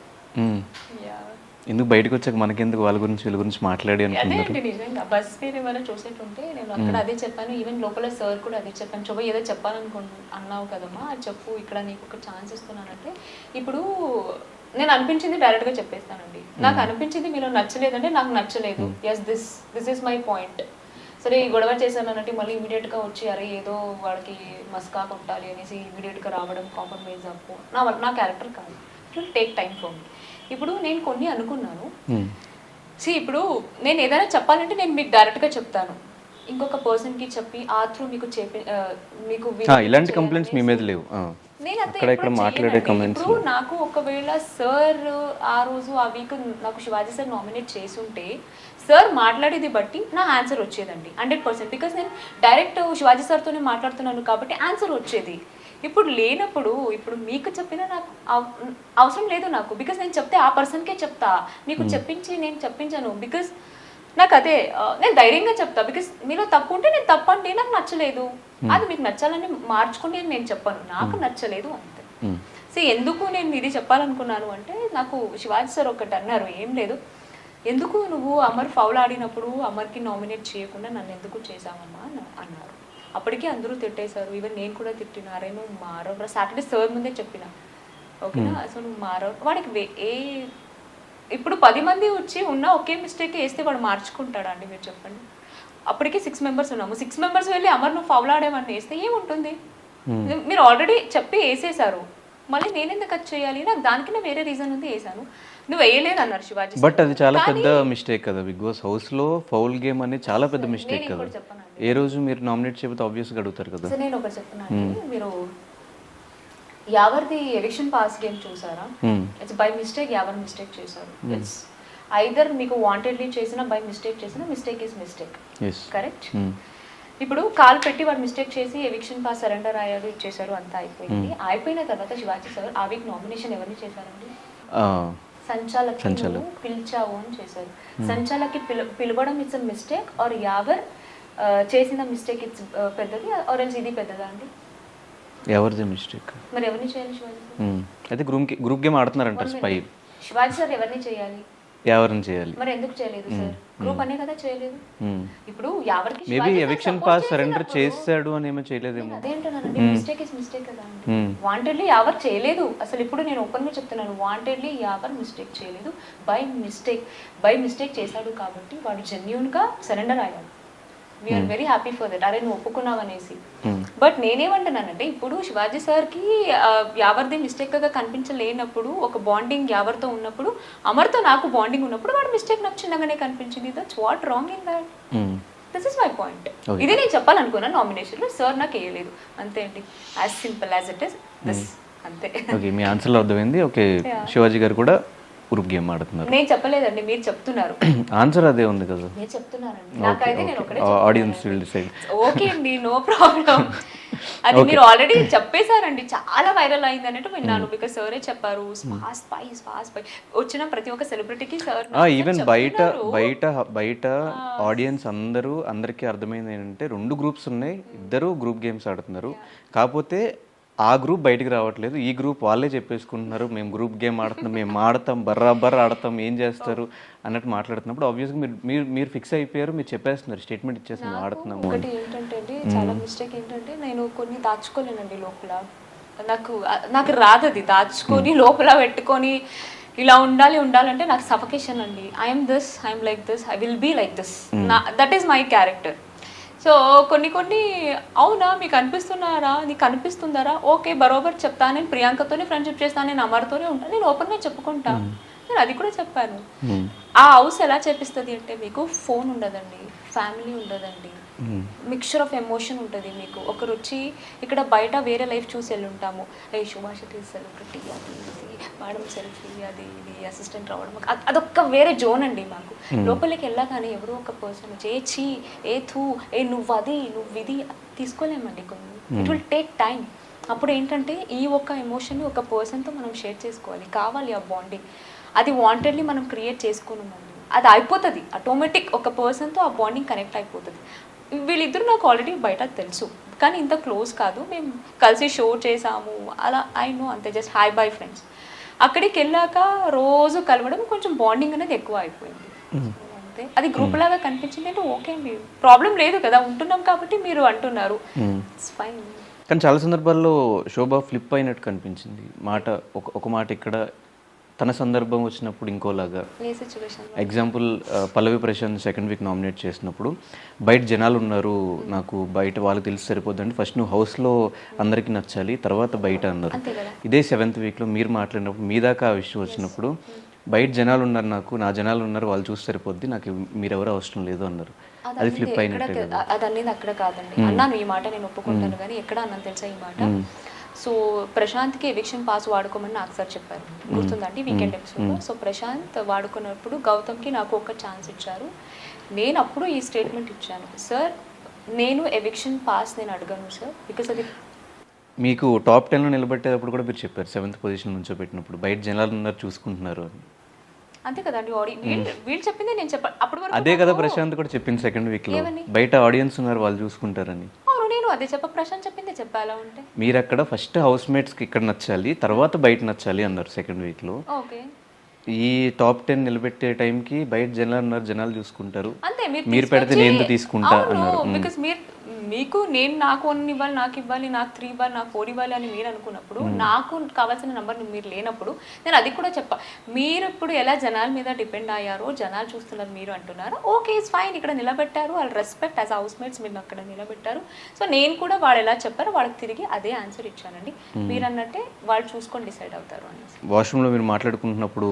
ఎందుకు బయటకు వచ్చాక మనకెందుకు వాళ్ళ గురించి వీళ్ళ గురించి మాట్లాడి అనుకుంటున్నారు? అదే అండి, నిజంగా బస్ మీరు ఏమైనా చూసేటుంటే నేను అక్కడ అదే చెప్పాను, ఈవెన్ లోపల సార్ కూడా అదే చెప్పాను, శోభ ఏదో అన్నావు కదమ్మా, అది చెప్పు, ఇక్కడ నీకు ఒక ఛాన్స్ ఇస్తున్నానంటే, ఇప్పుడు నేను అనిపించింది డైరెక్ట్గా చెప్పేస్తానండి. నాకు అనిపించింది మీలో నచ్చలేదంటే నాకు నచ్చలేదు, yes this is my point. సరే ఈ గొడవ చేశాను అన్నట్టు మళ్ళీ ఇమీడియట్గా వచ్చి అరే ఏదో వాడికి మస్కా కొట్టాలి అనేసి ఇమీడియట్గా రావడం, కాంప్రమైజ్ అప్పు నా క్యారెక్టర్ కాదు. It will take time for me. ఇప్పుడు నేను కొన్ని అనుకున్నాను, ఇప్పుడు నేను ఏదైనా చెప్పాలంటే నేను మీకు డైరెక్ట్గా చెప్తాను, ఇంకొక పర్సన్కి చెప్పి ఆ త్రూ మీకు మీకు ఇలాంటి కంప్లైంట్స్ మీ మీద లేవు. ఇప్పుడు నాకు ఒకవేళ సార్ ఆ రోజు ఆ వీక్ నాకు శివాజీ సార్ నామినేట్ చేసుంటే సార్ మాట్లాడేది బట్టి నా ఆన్సర్ వచ్చేదండి 100%. బికాస్ నేను డైరెక్ట్ శివాజీ సార్తోనే మాట్లాడుతున్నాను కాబట్టి ఆన్సర్ వచ్చేది. ఇప్పుడు లేనప్పుడు ఇప్పుడు మీకు చెప్పినా నాకు అవసరం లేదు నాకు, బికాస్ నేను చెప్తే ఆ పర్సన్కే చెప్తా, మీకు నేను చెప్పించాను. బికాస్ నాకు అదే నేను ధైర్యంగా చెప్తా, బికాస్ మీలో తప్పు ఉంటే నేను తప్పండి, నాకు నచ్చలేదు, అది మీకు నచ్చాలని మార్చుకోండి అని నేను చెప్పాను, నాకు నచ్చలేదు అంతే. సో ఎందుకు నేను ఇది చెప్పాలనుకున్నాను అంటే, నాకు శివాజీ సార్ ఒకటి అన్నారు, ఏం లేదు, ఎందుకు నువ్వు అమర్ ఫౌల్ ఆడినప్పుడు అమర్కి నామినేట్ చేయకుండా నన్ను ఎందుకు చేసావమ్మా అన్నారు. అప్పటికే అందరూ తిట్టేశారు, ఈవెన్ నేను కూడా తిట్టినారే, నువ్వు మారవు. సాటర్డే సార్ ముందే చెప్పిన, ఓకేనా, సో నువ్వు మారవు, వాడికి ఇప్పుడు 10 మంది వచ్చి ఉన్న ఒకే మిస్టేక్ వేస్తే వాడు మార్చుకుంటాడా అండి మీరు చెప్పండి. అప్పటికే 6 మెంబర్స్ ఉన్నాము, 6 మెంబర్స్ వెళ్ళి అమర్ నువ్వు ఫౌల్ ఆడేవన్నీ వేస్తే ఏముంటుంది? మీరు ఆల్రెడీ చెప్పి వేసేసారు, మళ్ళీ నేను ఎందుకు అది చేయాలి? నాకు దానికన్నా వేరే రీజన్ ఉంది, వేసాను. నువ్వు వేయలేదు అన్నారు శివాజీ. బట్ అది చాలా పెద్ద మిస్టేక్ కదా బిగ్ బాస్ హౌస్ లో, ఫౌల్ గేమ్ అనేది చాలా పెద్ద మిస్టేక్ కదా. ఏ రోజు మీరు నామినేట్ చేయకపోతే ఆబ్వియస్గా అడుగుతారు కదా. సో నేను ఒకటి చెప్తున్నాను, మీరు యావర్ది ఎవిక్షన్ పాస్ గేమ్ చూసారా? It's by mistake Yawar mistake చేశారు. ఇట్స్ ఐదర్ మీకు వాంటెడ్లీ చేసిన బై మిస్టేక్ చేసిన, మిస్టేక్ ఈస్ మిస్టేక్, కరెక్ట్? ఇప్పుడు కాల్ పెట్టి వాడు మిస్టేక్ చేసి ఎవిక్షన్ పాస్ సరెండర్ అయ్యాడు, ఇచ్చేసారు, అంతా అయిపోయింది. అయిపోయిన తర్వాత శివాజీ సార్ ఆ వీక్ నామినేషన్ ఎవరిని చేశారండి? సంచాలకి పిలిచావు అని చేశారు. సంచాలకి పిలవడం ఇట్స్ మిస్టేక్ ఆర్ యావర్ చేసిన మిస్టేక్ ఇట్స్ పెద్దది ఆర్ ఎల్స్ ఇది పెద్దదా అండి? ఎవరిది మిస్టేక్? మరి ఎవరిని చేయాలి శివాజీ సార్? అయితే గ్రూప్ గేమ్ ఆడుతున్నారంట స్పై. శివాజీ సార్ ఎవరిని చేయాలి? ఎవరిని చేయాలి? మరి ఎందుకు చేయలేదు సార్? గ్రూప్ అనే కదా చేయలేదు. ఇప్పుడు ఎవరికి మేబీ ఎవిక్షన్ పాస్ సరెండర్ చేశాడు అని ఏమో చేయలేదేమో. అదేంటన్నానండి, మిస్టేక్ ఇస్ మిస్టేక్ కదా అండి. వాంటెడ్లీ ఎవరు చేయలేదు అసలు. ఇప్పుడు నేను ఓపెన్ గా చెప్తున్నాను, వాంటెడ్లీ ఎవరు మిస్టేక్ చేయలేదు, బై మిస్టేక్ చేశాడు కాబట్టి వాడు జెన్యూన్ గా సరెండర్ అయ్యాడు. We are very happy for that. అరే నువ్వు ఒప్పుకున్నావు అనేసి. బట్ నేనేమంటున్నానంటే, ఇప్పుడు శివాజీ సార్కి యావర్ది మిస్టేక్ గా కనిపించలేనప్పుడు, ఒక బాండింగ్ యావర్తో ఉన్నప్పుడు, అమర్తో నాకు బాండింగ్ ఉన్నప్పుడు వాడు మిస్టేక్ నాకు చిన్నగానే కనిపించింది. That's what wrong in that? This is my point. ఇది నేను చెప్పాలనుకున్నాను నామినేషన్లో, సార్ నాకు వేయలేదు, అంతే అండి. As simple as it is this, అంతే. ఓకే, మీ ఆన్సర్లో అర్థమైంది. ఓకే, శివాజీ గారు కూడా గ్రూప్ గేమ్ ఆడుతున్నారు. నేను చెప్పలేదండి, మీరు చెప్తున్నారు. ఆన్సర్ అదే ఉంది కదా. నేను చెప్తున్నానండి, నాకైతే నేను ఒకటే ఆడియన్స్ విల్ డిసైడ్. ఓకే అండి, నో ప్రాబ్లం. అది మీరు ఆల్రెడీ చెప్పేశారండి, చాలా వైరల్ అయింది అన్నట్టు విన్నాను. బికాస్ సారే చెప్పారు, స్పాస్ వచ్చిన ప్రతి ఒక్క సెలబ్రిటీకి సార్. ఈవెన్ బయట ఆడియన్స్ అందరికీ అర్థమైంది ఏంటంటే, 2 గ్రూప్స్ ఉన్నాయి, ఇద్దరు గ్రూప్ గేమ్స్ ఆడుతున్నారు. కాకపోతే ఆ గ్రూప్ బయటికి రావట్లేదు, ఈ గ్రూప్ వాళ్ళే చెప్పేసుకుంటున్నారు, మేము గ్రూప్ గేమ్ ఆడుతున్నాం, మేము ఆడతాం, బర్రాబర్ ఆడతాం, ఏం చేస్తారు అన్నట్టు మాట్లాడుతున్నప్పుడు ఆబ్వియస్గా మీరు ఫిక్స్ అయిపోయారు, మీరు చెప్పేస్తున్నారు, స్టేట్మెంట్ ఇచ్చేస్తున్నారు, ఆడుతున్నాము. ఒకటి ఏంటంటే చాలా మిస్టేక్ ఏంటంటే, నేను కొన్ని దాచుకోలేనండి లోపల. నాకు రాదు అది దాచుకొని లోపల పెట్టుకొని ఇలా ఉండాలంటే నాకు సఫకేషన్ అండి. I'm like this, I will be like this, that is my character. So కొన్ని అవునా మీకు అనిపిస్తున్నారా, నీకు అనిపిస్తుందారా, ఓకే బరోబర్ చెప్తా. నేను ప్రియాంకతోనే ఫ్రెండ్షిప్ చేస్తాను, నేను అమర్తోనే ఉంటాను, నేను ఓపెన్గా చెప్పుకుంటా. నేను అది కూడా చెప్పాను. ఆ హౌస్ ఎలా చేపిస్తుంది అంటే, మీకు ఫోన్ ఉండదండి, ఫ్యామిలీ ఉండదండి, మిక్చర్ ఆఫ్ ఎమోషన్ ఉంటుంది. మీకు ఒకరు వచ్చి ఇక్కడ బయట వేరే లైఫ్ చూసి వెళ్ళి ఉంటాము, శుభాషతి సెలబ్రిటీ, అది ఇది మేడం సెల్ఫీ, అది ఇది అసిస్టెంట్ రావడం, అదొక్క వేరే జోన్ అండి మాకు. లోపలికి వెళ్ళగానే ఎవరో ఒక పర్సన్ వచ్చి నువ్వు అది నువ్వు ఇది తీసుకోలేమండి కొన్ని. It will take time. అప్పుడు ఏంటంటే ఈ ఒక్క ఎమోషన్ని ఒక పర్సన్తో మనం షేర్ చేసుకోవాలి, కావాలి ఆ బాండింగ్. అది వాంటెడ్లీ మనం క్రియేట్ చేసుకున్నామండి, అది అయిపోతుంది ఆటోమేటిక్. ఒక పర్సన్తో ఆ బాండింగ్ కనెక్ట్ అయిపోతుంది. వీళ్ళిద్దరు నాకు ఆల్రెడీ బయట తెలుసు, కానీ ఇంత క్లోజ్ కాదు. మేము కలిసి షో చేసాము, అలా ఐ నో, అంతే, జస్ట్ హాయ్ బై ఫ్రెండ్స్. అక్కడికి వెళ్ళాక రోజు కలవడం, కొంచెం బాండింగ్ అనేది ఎక్కువ అయిపోయింది, అంతే. అది గ్రూప్ లాగా కనిపించింది అంటే ఓకే అండి, ప్రాబ్లం లేదు కదా, ఉంటున్నాం కాబట్టి మీరు అంటున్నారు, ఇట్స్ ఫైన్. కానీ చాలా సందర్భాల్లో శోభ ఫ్లిప్ అయినట్టు కనిపించింది. ఒక మాట ఇక్కడ, తన సందర్భం వచ్చినప్పుడు ఇంకోలాగా. ఎగ్జాంపుల్ పల్లవి ప్రశాంత్ సెకండ్ వీక్ నామినేట్ చేసినప్పుడు, బయట జనాలు ఉన్నారు, నాకు బయట వాళ్ళకి తెలిసి సరిపోద్దండి, ఫస్ట్ నువ్వు హౌస్లో అందరికీ నచ్చాలి, తర్వాత బయట అన్నారు. ఇదే 7th వీక్లో మీరు మాట్లాడినప్పుడు, మీ దాకా ఆ విషయం వచ్చినప్పుడు, బయట జనాలు ఉన్నారు, నా జనాలు ఉన్నారు, వాళ్ళు చూసి సరిపోద్ది, నాకు మీరెవరు అవసరం లేదు అన్నారు. అది ఫ్లిప్ అయినట్టే కదా. అది అనేది అక్కడ కాదండి, అన్నాను ఈ మాట, నేను ఒప్పుకుంటాను, కానీ ఎక్కడ అన్నాను తెలుసా ఈ మాట? సో ప్రశాంత్కి ఎవిక్షన్ పాస్ వాడుకోమని నాకు సార్ చెప్పారు, గుర్తుందండి వీకెండ్ ఎపిసోడ్లో. సో ప్రశాంత్ వాడుకున్నప్పుడు గౌతమ్కి నాకు ఒక ఛాన్స్ ఇచ్చారు. నేను అప్పుడు ఈ స్టేట్మెంట్ ఇచ్చాను, సార్ నేను ఎవిక్షన్ పాస్ నేను అడగను సార్, బికాస్ అది మీకు టాప్ 10లో నిలబెట్టేటప్పుడు కూడా మీరు చెప్పారు, 7th పొజిషన్ నుంచో పెట్టినప్పుడు బయట జనాలు ఉన్నారు చూసుకుంటున్నారు అని. అంతే కదండి, వీళ్ళు చెప్పింది నేను చెప్పాను అప్పుడు. అదే కదా ప్రశాంత్ కూడా చెప్పింది సెకండ్ వీక్లో, బయట ఆడియన్స్ ఉన్నారు వాళ్ళు చూసుకుంటారని. నేను అదే ప్రశాంత్ చెప్పింది చెప్పాలా ఉంటే. మీరు అక్కడ ఫస్ట్ హౌస్ మేట్స్కి ఇక్కడ నచ్చాలి, తర్వాత బయట నచ్చాలి అన్నారు సెకండ్ వీక్లో. ఓకే, ఈ టాప్ 10 నిలబెట్టే టైంకి బయట జనాలు ఉన్నారు, జనాలు చూసుకుంటారు, మీరు పెడితే నేను తీసుకుంటా అన్నారు. బికాస్ మీకు నాకు 1 ఇవ్వాలి, నాకు ఇవ్వాలి, నాకు 3 ఇవ్వాలి, నాకు 4 ఇవ్వాలి అని మీరు అనుకున్నప్పుడు, నాకు కావాల్సిన నెంబర్ మీరు లేనప్పుడు నేను అది కూడా చెప్పా. మీరు ఇప్పుడు ఎలా జనాల మీద డిపెండ్ అయ్యారో, జనాలు చూస్తున్నారు మీరు అంటున్నారు, ఓకే ఇట్స్ ఫైన్, ఇక్కడ నిలబెట్టారు, వాళ్ళు రెస్పెక్ట్ యాజ్ హౌస్ మేట్స్ మీరు అక్కడ నిలబెట్టారు. సో నేను కూడా వాళ్ళు ఎలా చెప్పారో వాళ్ళకి తిరిగి అదే ఆన్సర్ ఇచ్చానండి. మీరు అన్నట్టే వాళ్ళు చూసుకొని డిసైడ్ అవుతారు అనేసి. వాష్రూమ్లో మీరు మాట్లాడుకుంటున్నప్పుడు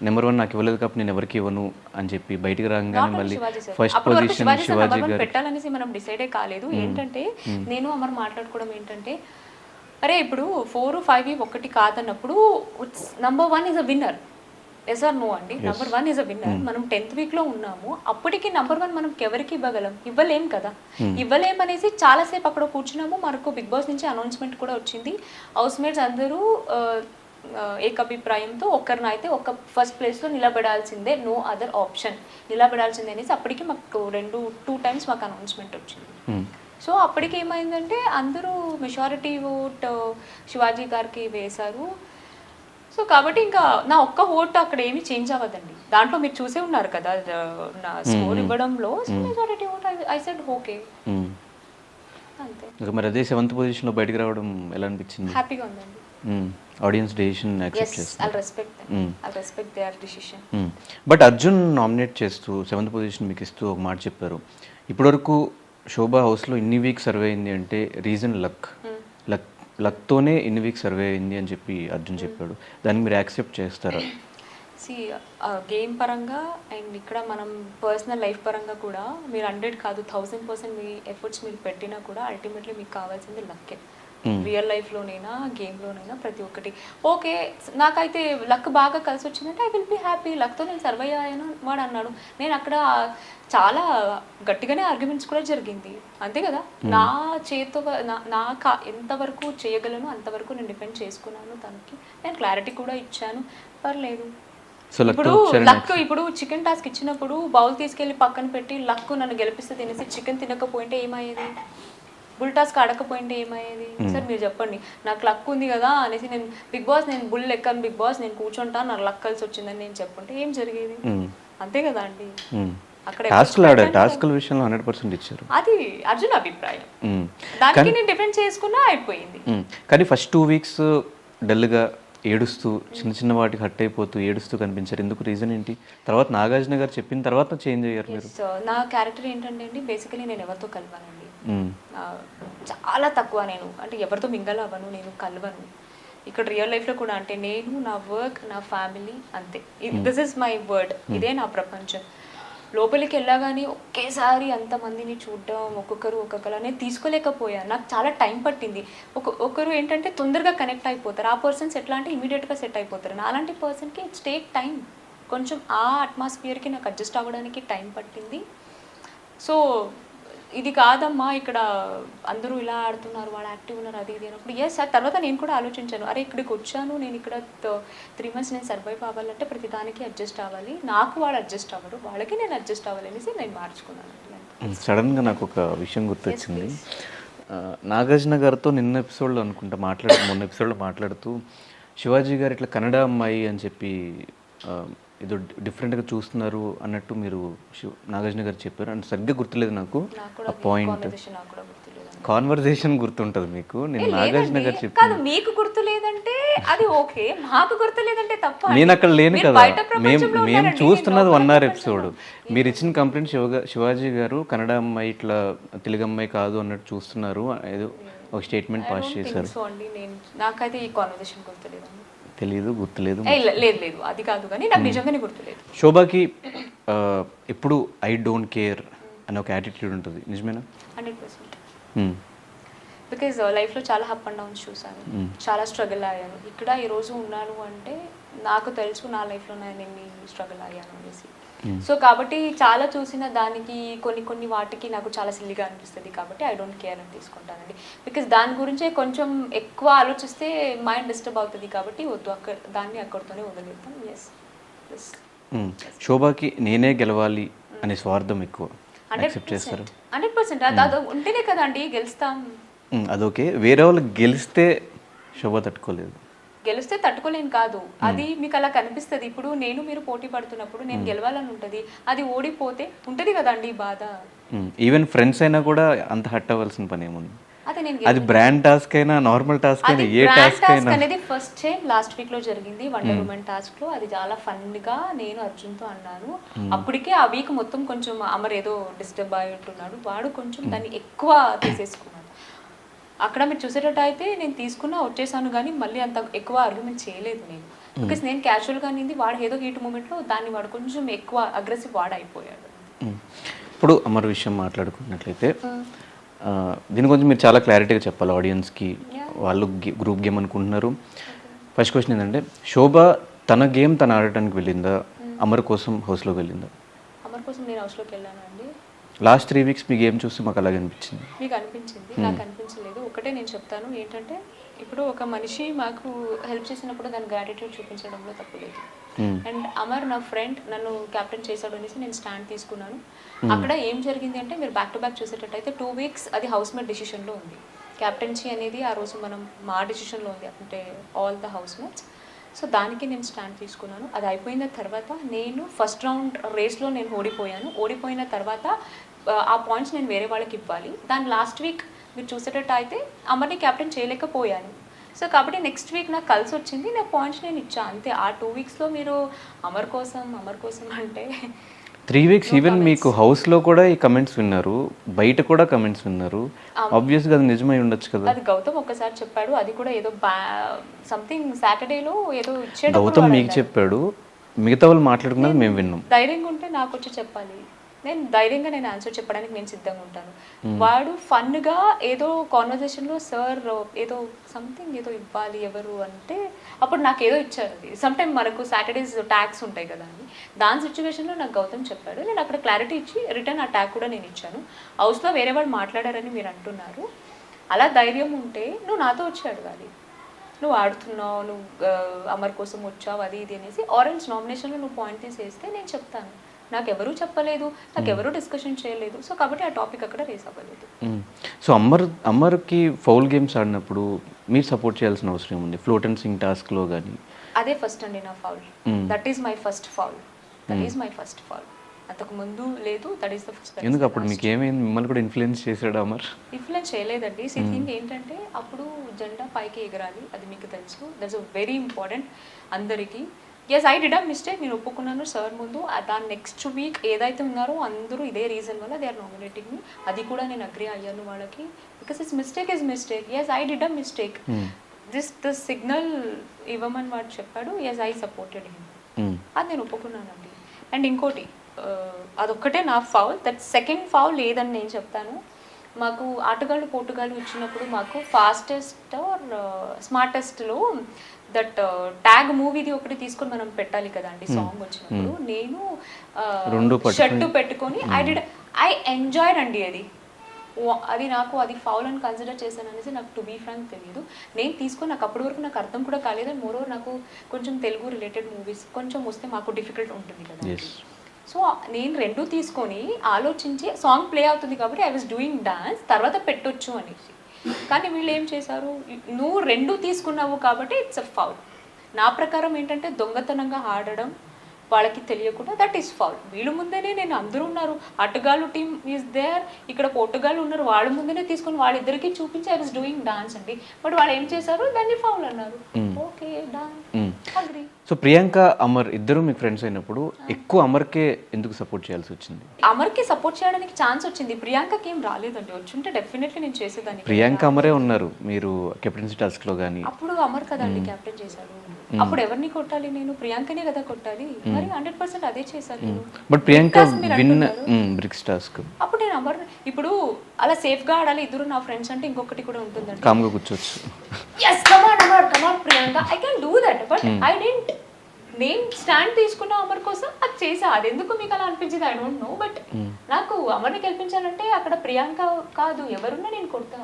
నెంబర్ 1 నాకు ఇవ్వలేదు కాబట్టి నేను ఎవరికి ఇవ్వను అని చెప్పి బయటికి రాగానే మళ్ళీ ఫస్ట్ పొజిషన్ శివాజీ గారు పెట్టాలనేసి మనం డిసైడే కాలేదు. ఏంటంటే నేను అమర్ మాట్లాడుకోవడం ఏంటంటే, అరే ఇప్పుడు 4, 5 ఒకటి కాదన్నప్పుడు number 1 is a winner. Yes or no అండి, నంబర్ 1 ఈజ్ అ విన్నర్. మనం 10th వీక్లో ఉన్నాము, అప్పటికి నంబర్ 1 మనం ఎవరికి ఇవ్వగలం? ఇవ్వలేం కదా. ఇవ్వలేం అనేసి చాలాసేపు అక్కడ కూర్చున్నాము. మనకు బిగ్ బాస్ నుంచి అనౌన్స్మెంట్ కూడా వచ్చింది. హౌస్ మేట్స్ అందరూ ఏకభిప్రాయంతో ఒక్కరినైతే ఒక ఫస్ట్ ప్లేస్లో నిలబడాల్సిందే, నో అదర్ ఆప్షన్, నిలబడాల్సిందే అనేసి అప్పటికి మాకు 2 టైమ్స్ మాకు అనౌన్స్మెంట్ వచ్చింది. సో అప్పటికి ఏమైందంటే అందరూ మెజారిటీ ఓట్ శివాజీ గారికి వేశారు. సో కాబట్టి ఇంకా నా ఒక్క ఓట్ అక్కడ ఏమీ చేంజ్ అవ్వదండి. దాంట్లో మీరు చూసే ఉన్నారు కదా నా స్కోర్ ఇవ్వడంలో, majority vote I said okay అంతే. మరి అదే 7th పొజిషన్లో బయటకు రావడం ఎలా అనిపించింది? హ్యాపీగా ఉందండి. ఆడియన్స్ డెసిషన్ యాక్సెప్ట్ చేస్తారు. I'll respect their decision. But Arjun nominate చేస్తూ 7th పొజిషన్ మీకు ఇస్తూ ఒక మాట చెప్పారు, ఇప్పటివరకు శోభా హౌస్లో ఇన్ని వీక్ సర్వే అయింది అంటే రీజన్ లక్తోనే ఇన్ని వీక్ సర్వే అయింది అని చెప్పి అర్జున్ చెప్పాడు. దాన్ని మీరు యాక్సెప్ట్ చేస్తారా? గేమ్ పరంగా అండ్ ఇక్కడ మనం పర్సనల్ లైఫ్ పరంగా కూడా మీరు 100 కాదు 1000% మీ ఎఫర్ట్స్ మీరు పెట్టినా కూడా అల్టిమేట్లీ మీకు కావాల్సింది లక్కే. రియల్ లైఫ్లోనైనా గేమ్లోనైనా ప్రతి ఒక్కటి ఓకే. నాకైతే లక్ బాగా కలిసి వచ్చిందంటే ఐ విల్ బీ హ్యాపీ, లక్తో నేను సర్వైవ్ అయ్యాను వాడు అన్నాడు. నేను అక్కడ చాలా గట్టిగానే ఆర్గ్యుమెంట్స్ కూడా జరిగింది అంతే కదా. నా చేతితో ఎంతవరకు చేయగలను అంతవరకు నేను డిపెండ్ చేసుకున్నాను. తనకి నేను క్లారిటీ కూడా ఇచ్చాను, పర్లేదు. ఇప్పుడు చికెన్ టాస్క్ ఇచ్చినప్పుడు బౌల్ తీసుకెళ్ళి పక్కన పెట్టి లక్ నన్ను గెలిపిస్తే తినేసి చికెన్ తినకపోయింటే ఏమయ్యేది, బుల్ టాస్క్ ఆడకపోయింటే ఏమయ్యేది? సార్ మీరు చెప్పండి. నాకు లక్ ఉంది కదా అనేసి నేను బిగ్ బాస్ నేను బుల్ ఎక్కాను, బిగ్ బాస్ నేను కూర్చుంటా, నాకు లక్ కలిసి వచ్చిందని నేను చెప్పుంటే ఏం జరిగేది? అంతే కదా అండి. అక్కడ టాస్క్ విషయంలో 100% ఇచ్చారు, అది అర్జున్ అభిప్రాయం. దానికి నేను డిఫెండ్ చేసుకున్నా అయిపోయింది. కానీ ఫస్ట్ 2 వీక్స్ డల్గా ఏడుస్తూ చిన్న వాటికి హట్ అయిపోతూ ఏడుస్తూ కనిపించారు. ఎందుకు, రీజన్ ఏంటి? తర్వాత నాగార్జున గారు చెప్పిన తర్వాత చేంజ్ అయ్యారు మీరు. నా క్యారెక్టర్ ఏంటంటే అండి, బేసికలీ నేను ఎవరితో కలవనండి, చాలా తక్కువ. నేను అంటే ఎవరితో మింగల్ అవ్వను, నేను కలవను. ఇక్కడ రియల్ లైఫ్లో కూడా అంటే నేను, నా వర్క్, నా ఫ్యామిలీ, అంతే. దిస్ ఇస్ మై వర్డ్, ఇదే నా ప్రపంచం. లోపలికి వెళ్ళగానే ఒకేసారి అంతమందిని చూడడం, ఒక్కొక్కరు నేను తీసుకోలేకపోయాను. నాకు చాలా టైం పట్టింది. ఒకరు ఏంటంటే తొందరగా కనెక్ట్ అయిపోతారు, ఆ పర్సన్స్ ఎట్లా అంటే ఇమీడియట్గా సెట్ అయిపోతారు. అలాంటి పర్సన్కి ఇట్స్ టేక్ టైం, కొంచెం ఆ అట్మాస్ఫియర్కి నాకు అడ్జస్ట్ అవ్వడానికి టైం పట్టింది. సో ఇది కాదమ్మా ఇక్కడ అందరూ ఇలా ఆడుతున్నారు, వాళ్ళు యాక్టివ్ ఉన్నారు, అది ఇది అన్నప్పుడు ఎస్. ఆ తర్వాత నేను కూడా ఆలోచించాను, అరే ఇక్కడికి వచ్చాను, నేను ఇక్కడ 3 months నేను సర్వైవ్ అవ్వాలంటే ప్రతి దానికి అడ్జస్ట్ అవ్వాలి. నాకు వాళ్ళు అడ్జస్ట్ అవ్వరు, వాళ్ళకి నేను అడ్జస్ట్ అవ్వాలి అనేసి నేను మార్చుకున్నాను. సడన్గా నాకు ఒక విషయం గుర్తొచ్చింది. నాగార్జున గారితో మొన్న ఎపిసోడ్లో మాట్లాడుతూ శివాజీ గారు ఇట్లా కన్నడ అమ్మాయి అని చెప్పి ఏదో డిఫరెంట్గా చూస్తున్నారు అన్నట్టు మీరు నాగార్జున గారు చెప్పారు. అంటే సరిగ్గా గుర్తులేదు నాకు ఆ పాయింట్. కాన్వర్జేషన్ గుర్తుంటుంది మీకు? నేను నాగార్జున గారు చెప్పాను. మీకు గుర్తులేదంటే అది ఓకే, మాకు గుర్తులేదంటే తప్ప. నేను అక్కడ లేను కదా, మేము చూస్తున్నది 1 hour ఎపిసోడ్. మీరు ఇచ్చిన కంప్లైంట్ శివాజీ గారు కన్నడ అమ్మాయి ఇట్లా తెలుగు అమ్మాయి కాదు అన్నట్టు చూస్తున్నారు, ఏదో ఒక స్టేట్మెంట్ పాస్ చేశారు. నాకైతే ఈ కాన్వర్జేషన్ గుర్తులేదండి. గుర్తులేదు. లేదు అది కాదు, కానీ నాకు నిజంగానే గుర్తులేదు. శోభాకి ఎప్పుడు ఐ డోంట్ కేర్ అనే ఒక యాటిట్యూడ్ ఉంటుంది, నిజమేనా? 100%. బికాజ్ లైఫ్లో చాలా అప్ అండ్ డౌన్స్ చూసాను, చాలా స్ట్రగుల్ అయ్యాను. ఇక్కడ ఈరోజు ఉన్నాను అంటే నాకు తెలుసు నా లైఫ్లో నేను ఎన్ని స్ట్రగుల్ అయ్యాను అనేసి. సో కాబట్టి చాలా చూసిన దానికి కొన్ని వాటికి నాకు చాలా సిల్లిగా అనిపిస్తుంది, కాబట్టి ఐ డోంట్ కేర్ అని తీసుకుంటానండి. బికాజ్ దాని గురించే కొంచెం ఎక్కువ ఆలోచిస్తే మైండ్ డిస్టర్బ్ అవుతుంది, కాబట్టి వద్దు, దాన్ని అక్కడితోనే వదిలేద్దాం. ఎస్. శోభాకి నేనే గెలవాలి అనే స్వార్థం ఎక్కువ, 100%. అది ఉంటేనే కదా అండి గెలుస్తాం. అదొకే. వేరే వాళ్ళు గెలిస్తే శోభ తట్టుకోలేదు, గెలిస్తే తట్టుకోలేను కాదు, అది మీకు అలా కనిపిస్తుంది. ఇప్పుడు నేను మీరు పోటీ పడుతున్నప్పుడు నేను గెలవాలని ఉంటుంది, అది ఓడిపోతే ఉంటుంది కదా అండి బాధ. ఈవెన్ ఫ్రెండ్స్ అయినా కూడా అంత హట్ అవ్వాల్సిన పని ఏముంది? అదే నేను అది బ్రాండ్ టాస్క్ అయినా నార్మల్ టాస్క్ అయినా ఏ టాస్క్ అయినా అనేది ఫస్ట్ టైం లాస్ట్ వీక్ లో జరిగింది వండర్ ఉమెన్ టాస్క్ లో. అది చాలా ఫన్ గా నేను అర్జున్తో అన్నాను. అప్పటికే ఆ వీక్ మొత్తం కొంచెం అమర్ ఏదో డిస్టర్బ్ అయి ఉంటున్నాడు, వాడు కొంచెం దాన్ని ఎక్కువ తీసేసుకున్నాడు. అక్కడ మీరు చూసేటట్టు అయితే నేను తీసుకున్నా వచ్చేసాను, కానీ మళ్ళీ అంత ఎక్కువ ఆర్గ్యుమెంట్ చేయలేదు నేను, బికాస్ నేను క్యాజువల్గా అనింది, వాడు ఏదో హీట్ మూమెంట్లో దాన్ని వాడు కొంచెం ఎక్కువ అగ్రెసివ్ వాడు అయిపోయాడు. ఇప్పుడు అమర్ విషయం మాట్లాడుకున్నట్లయితే దీని గురించి మీరు చాలా క్లారిటీగా చెప్పాలి ఆడియన్స్కి. వాళ్ళు గ్రూప్ గేమ్ అనుకుంటున్నారు. ఫస్ట్ క్వశ్చన్ ఏంటంటే, శోభ తన గేమ్ తను ఆడటానికి వెళ్ళిందా, అమర్ కోసం హౌస్లోకి వెళ్ళిందా? అమర్ కోసం నేను హౌస్లోకి వెళ్ళాను అండి. లాస్ట్ 3 వీక్స్ మీ గేమ్ చూస్తే మాకు అలాగే అనిపించింది. మీకు అనిపించింది, నాకు అనిపించలేదు. ఒకటే నేను చెప్తాను ఏంటంటే, ఇప్పుడు ఒక మనిషి మాకు హెల్ప్ చేసినప్పుడు దాని గ్రాటిట్యూడ్ చూపించడంలో తప్పు లేదు. అండ్ అమర్ నా ఫ్రెండ్ నన్ను క్యాప్టెన్ చేశాడు అనేసి నేను స్టాండ్ తీసుకున్నాను. అక్కడ ఏం జరిగింది అంటే, మీరు బ్యాక్ టు బ్యాక్ చూసేటట్టయితే 2 వీక్స్ అది హౌస్ మేట్ డిసిషన్లో ఉంది. క్యాప్టెన్సీ అనేది ఆ రోజు మనం మా డిసిషన్లో ఉంది, అంటే all the house mates. So దానికి నేను స్టాండ్ తీసుకున్నాను. అది అయిపోయిన తర్వాత నేను ఫస్ట్ రౌండ్ రేస్లో నేను ఓడిపోయాను. ఓడిపోయిన తర్వాత ఆ పాయింట్స్ నేను వేరే వాళ్ళకి ఇవ్వాలి. దాని లాస్ట్ వీక్ మీరు చూసేటట్టు అయితే అమర్ని క్యాప్టెన్ చేయలేకపోయాను. సో కాబట్టి నెక్స్ట్ వీక్ నాకు కలిసి వచ్చింది, నా పాయింట్స్ నేను ఇచ్చాను అంతే. ఆ 2 వీక్స్లో మీరు అమర్ కోసం అంటే 3 వీక్స్ ఈవెన్ మీకు హౌస్లో కూడా ఈ కమెంట్స్ విన్నారు, బయట కూడా కమెంట్స్ విన్నారు. ఆబ్వియస్గా అది నిజమై ఉండొచ్చు కదా. అది గౌతమ్ ఒక్కసారి చెప్పాడు, అది కూడా ఏదో సంథింగ్ సాటర్డేలో ఏదో ఇచ్చాడు. గౌతమ్ మీకు చెప్పాడు, మిగతా వాళ్ళు మాట్లాడుకున్నది మేము విన్నాం. ధైర్యంగా ఉంటే నాకు వచ్చి చెప్పాలి, నేను ధైర్యంగా నేను ఆన్సర్ చెప్పడానికి నేను సిద్ధంగా ఉంటాను. వాడు ఫన్గా ఏదో కాన్వర్జేషన్లో సార్ ఏదో సంథింగ్ ఏదో ఇవ్వాలి ఎవరు అంటే, అప్పుడు నాకు ఏదో ఇచ్చారు. అది సమ్టైమ్ మనకు సాటర్డేస్ ట్యాగ్స్ ఉంటాయి కదా అని, దాని సిచ్యువేషన్లో నాకు గౌతమ్ చెప్పాడు. నేను అక్కడ క్లారిటీ ఇచ్చి రిటర్న్ ఆ ట్యాగ్ కూడా నేను ఇచ్చాను. హౌస్లో వేరే వాళ్ళు మాట్లాడారని మీరు అంటున్నారు. అలా ధైర్యం ఉంటే నువ్వు నాతో వచ్చి అడగాలి, నువ్వు ఆడుతున్నావు, నువ్వు అమర్ కోసం వచ్చావు అది ఇది అనేసి. ఆరెంజ్ నామినేషన్లో నువ్వు పాయింట్ తీసేస్తే నేను చెప్తాను. నాకెవరూ చెప్పలేదు, నాకెవరూ డిస్కషన్ చేయలేదు. సో కాబట్టి ఆ టాపిక్ అక్కడ రేస్ అవ్వలేదు. సో అమర్కి ఫౌల్ గేమ్స్ ఆడినప్పుడు మీరు సపోర్ట్ చేయాల్సిన అవసరం ఉంది, ఫ్లోట్ అండ్ సింగ్ టాస్క్లో కానీ? అదే ఫస్ట్ అండి నా foul. That is my first foul. అంతకు ముందు లేదు, దట్ ఈస్ ద ఫస్ట్. ఎందుకు అప్పుడు మీకు ఏమైంది? మిమ్మల్ని కూడా ఇన్ఫ్లుయెన్స్ చేశాడు అమర్? ఇన్ఫ్లుయెన్స్ చేయలేదండి. థింగ్ ఏంటంటే, అప్పుడు జెండా పైకి ఎగరాలి, అది మీకు తెలుసు. దట్స్ వెరీ ఇంపార్టెంట్ అందరికీ. Yes, I did a mistake, నేను ఒప్పుకున్నాను సార్ ముందు. దాని నెక్స్ట్ వీక్ ఏదైతే ఉన్నారో అందరూ ఇదే రీజన్ వల్ల దే ఆర్ నామినేటింగ్ మీ. అది కూడా నేను అగ్రీ అయ్యాను వాళ్ళకి, because is mistake. Yes, I did a mistake. This signal ఇవ్వమని వాడు చెప్పాడు. Yes, I supported him. అది నేను ఒప్పుకున్నానండి. అండ్ ఇంకోటి, అదొక్కటే నా ఫౌల్. దట్ సెకండ్ ఫౌల్ లేదని నేను చెప్తాను. మాకు ఆటగాళ్ళు పోటుగాళ్ళు ఇచ్చినప్పుడు మాకు ఫాస్టెస్ట్ ఆర్ స్మార్టెస్ట్లో దట్ ట్యాగ్ మూవీది ఒకటి తీసుకొని మనం పెట్టాలి కదా అండి సాంగ్ వచ్చినప్పుడు. నేను షర్టు పెట్టుకొని ఐ ఎంజాయ్డ్ అండి. అది నాకు అది ఫౌల్ అని కన్సిడర్ చేశాను అనేసి నాకు టు బీ ఫ్రాంక్ తెలియదు. నేను తీసుకొని నాకు అప్పటి వరకు నాకు అర్థం కూడా కాలేదు. అండ్ మోరోవర్ నాకు కొంచెం తెలుగు రిలేటెడ్ మూవీస్ కొంచెం వస్తే మాకు డిఫికల్ట్ ఉంటుంది కదా. సో నేను రెండు తీసుకొని ఆలోచించి సాంగ్ ప్లే అవుతుంది కాబట్టి ఐ వాజ్ డూయింగ్ డాన్స్, తర్వాత పెట్టొచ్చు అనేసి. కానీ వీళ్ళు ఏం చేశారు, నువ్వు రెండు తీసుకున్నావు కాబట్టి ఇట్స్ అ ఫౌల్. నా ప్రకారం ఏంటంటే దొంగతనంగా ఆడడం వాళ్ళకి తెలియకుండా దట్ ఈస్ ఫౌల్. వీళ్ళు ముందేనే నేను అందరూ ఉన్నారు, అటుగాళ్ళు టీమ్ ఈజ్ దేర్, ఇక్కడ పోర్టుగాళ్ళు ఉన్నారు, వాళ్ళ ముందేనే తీసుకొని వాళ్ళిద్దరికి చూపించి ఐ వాజ్ డూయింగ్ డాన్స్ అండి. బట్ వాళ్ళు ఏం చేశారు, దాన్ని ఫౌల్ అన్నారు. Okay, dance agree. So Priyanka Amar ఇద్దరు మీ ఫ్రెండ్స్ అయినప్పుడు ఎక్కువ అమర్కే ఎందుకు సపోర్ట్ చేయాల్సి వచ్చింది? అమర్కి సపోర్ట్ చేయడానికి ఛాన్స్ వచ్చింది, ప్రియాంకకి ఏం రాలేదండి. వచ్చుంటే డెఫినెట్లీ నేను చేసేదాన్ని. ప్రియాంక అమరే ఉన్నారు మీరు కెప్టెన్సీ టాస్క్ లో కానీ. అప్పుడు అమర్ కదండి క్యాప్టెన్ చేశారు. అప్పుడు ఎవరిని కొట్టాలి, నేను ప్రియాంకనే కదా కొట్టాలి. మరి 100% అదే చేశాను. But Priyanka win bricks task. అప్పుడు నేను అమర్ ఇప్పుడు అలా సేఫ్ గా ఆడాలి ఇద్దరు నా ఫ్రెండ్స్ అంటే ఇంకొకటి కూడా ఉంటుందండి. కామ్గా కూర్చోవచ్చు. yes come on Priyanka, I can do that, but I didn't. నేను స్టాండ్ తీసుకున్న అమర్ కోసం అది చేసా. అది ఎందుకు మీకు అలా అనిపించింది ఐ డోంట్ నో. బట్ నాకు అమర్ని గెలిపించాలంటే అక్కడ ప్రియాంక కాదు ఎవరున్నా నేను కొడతా.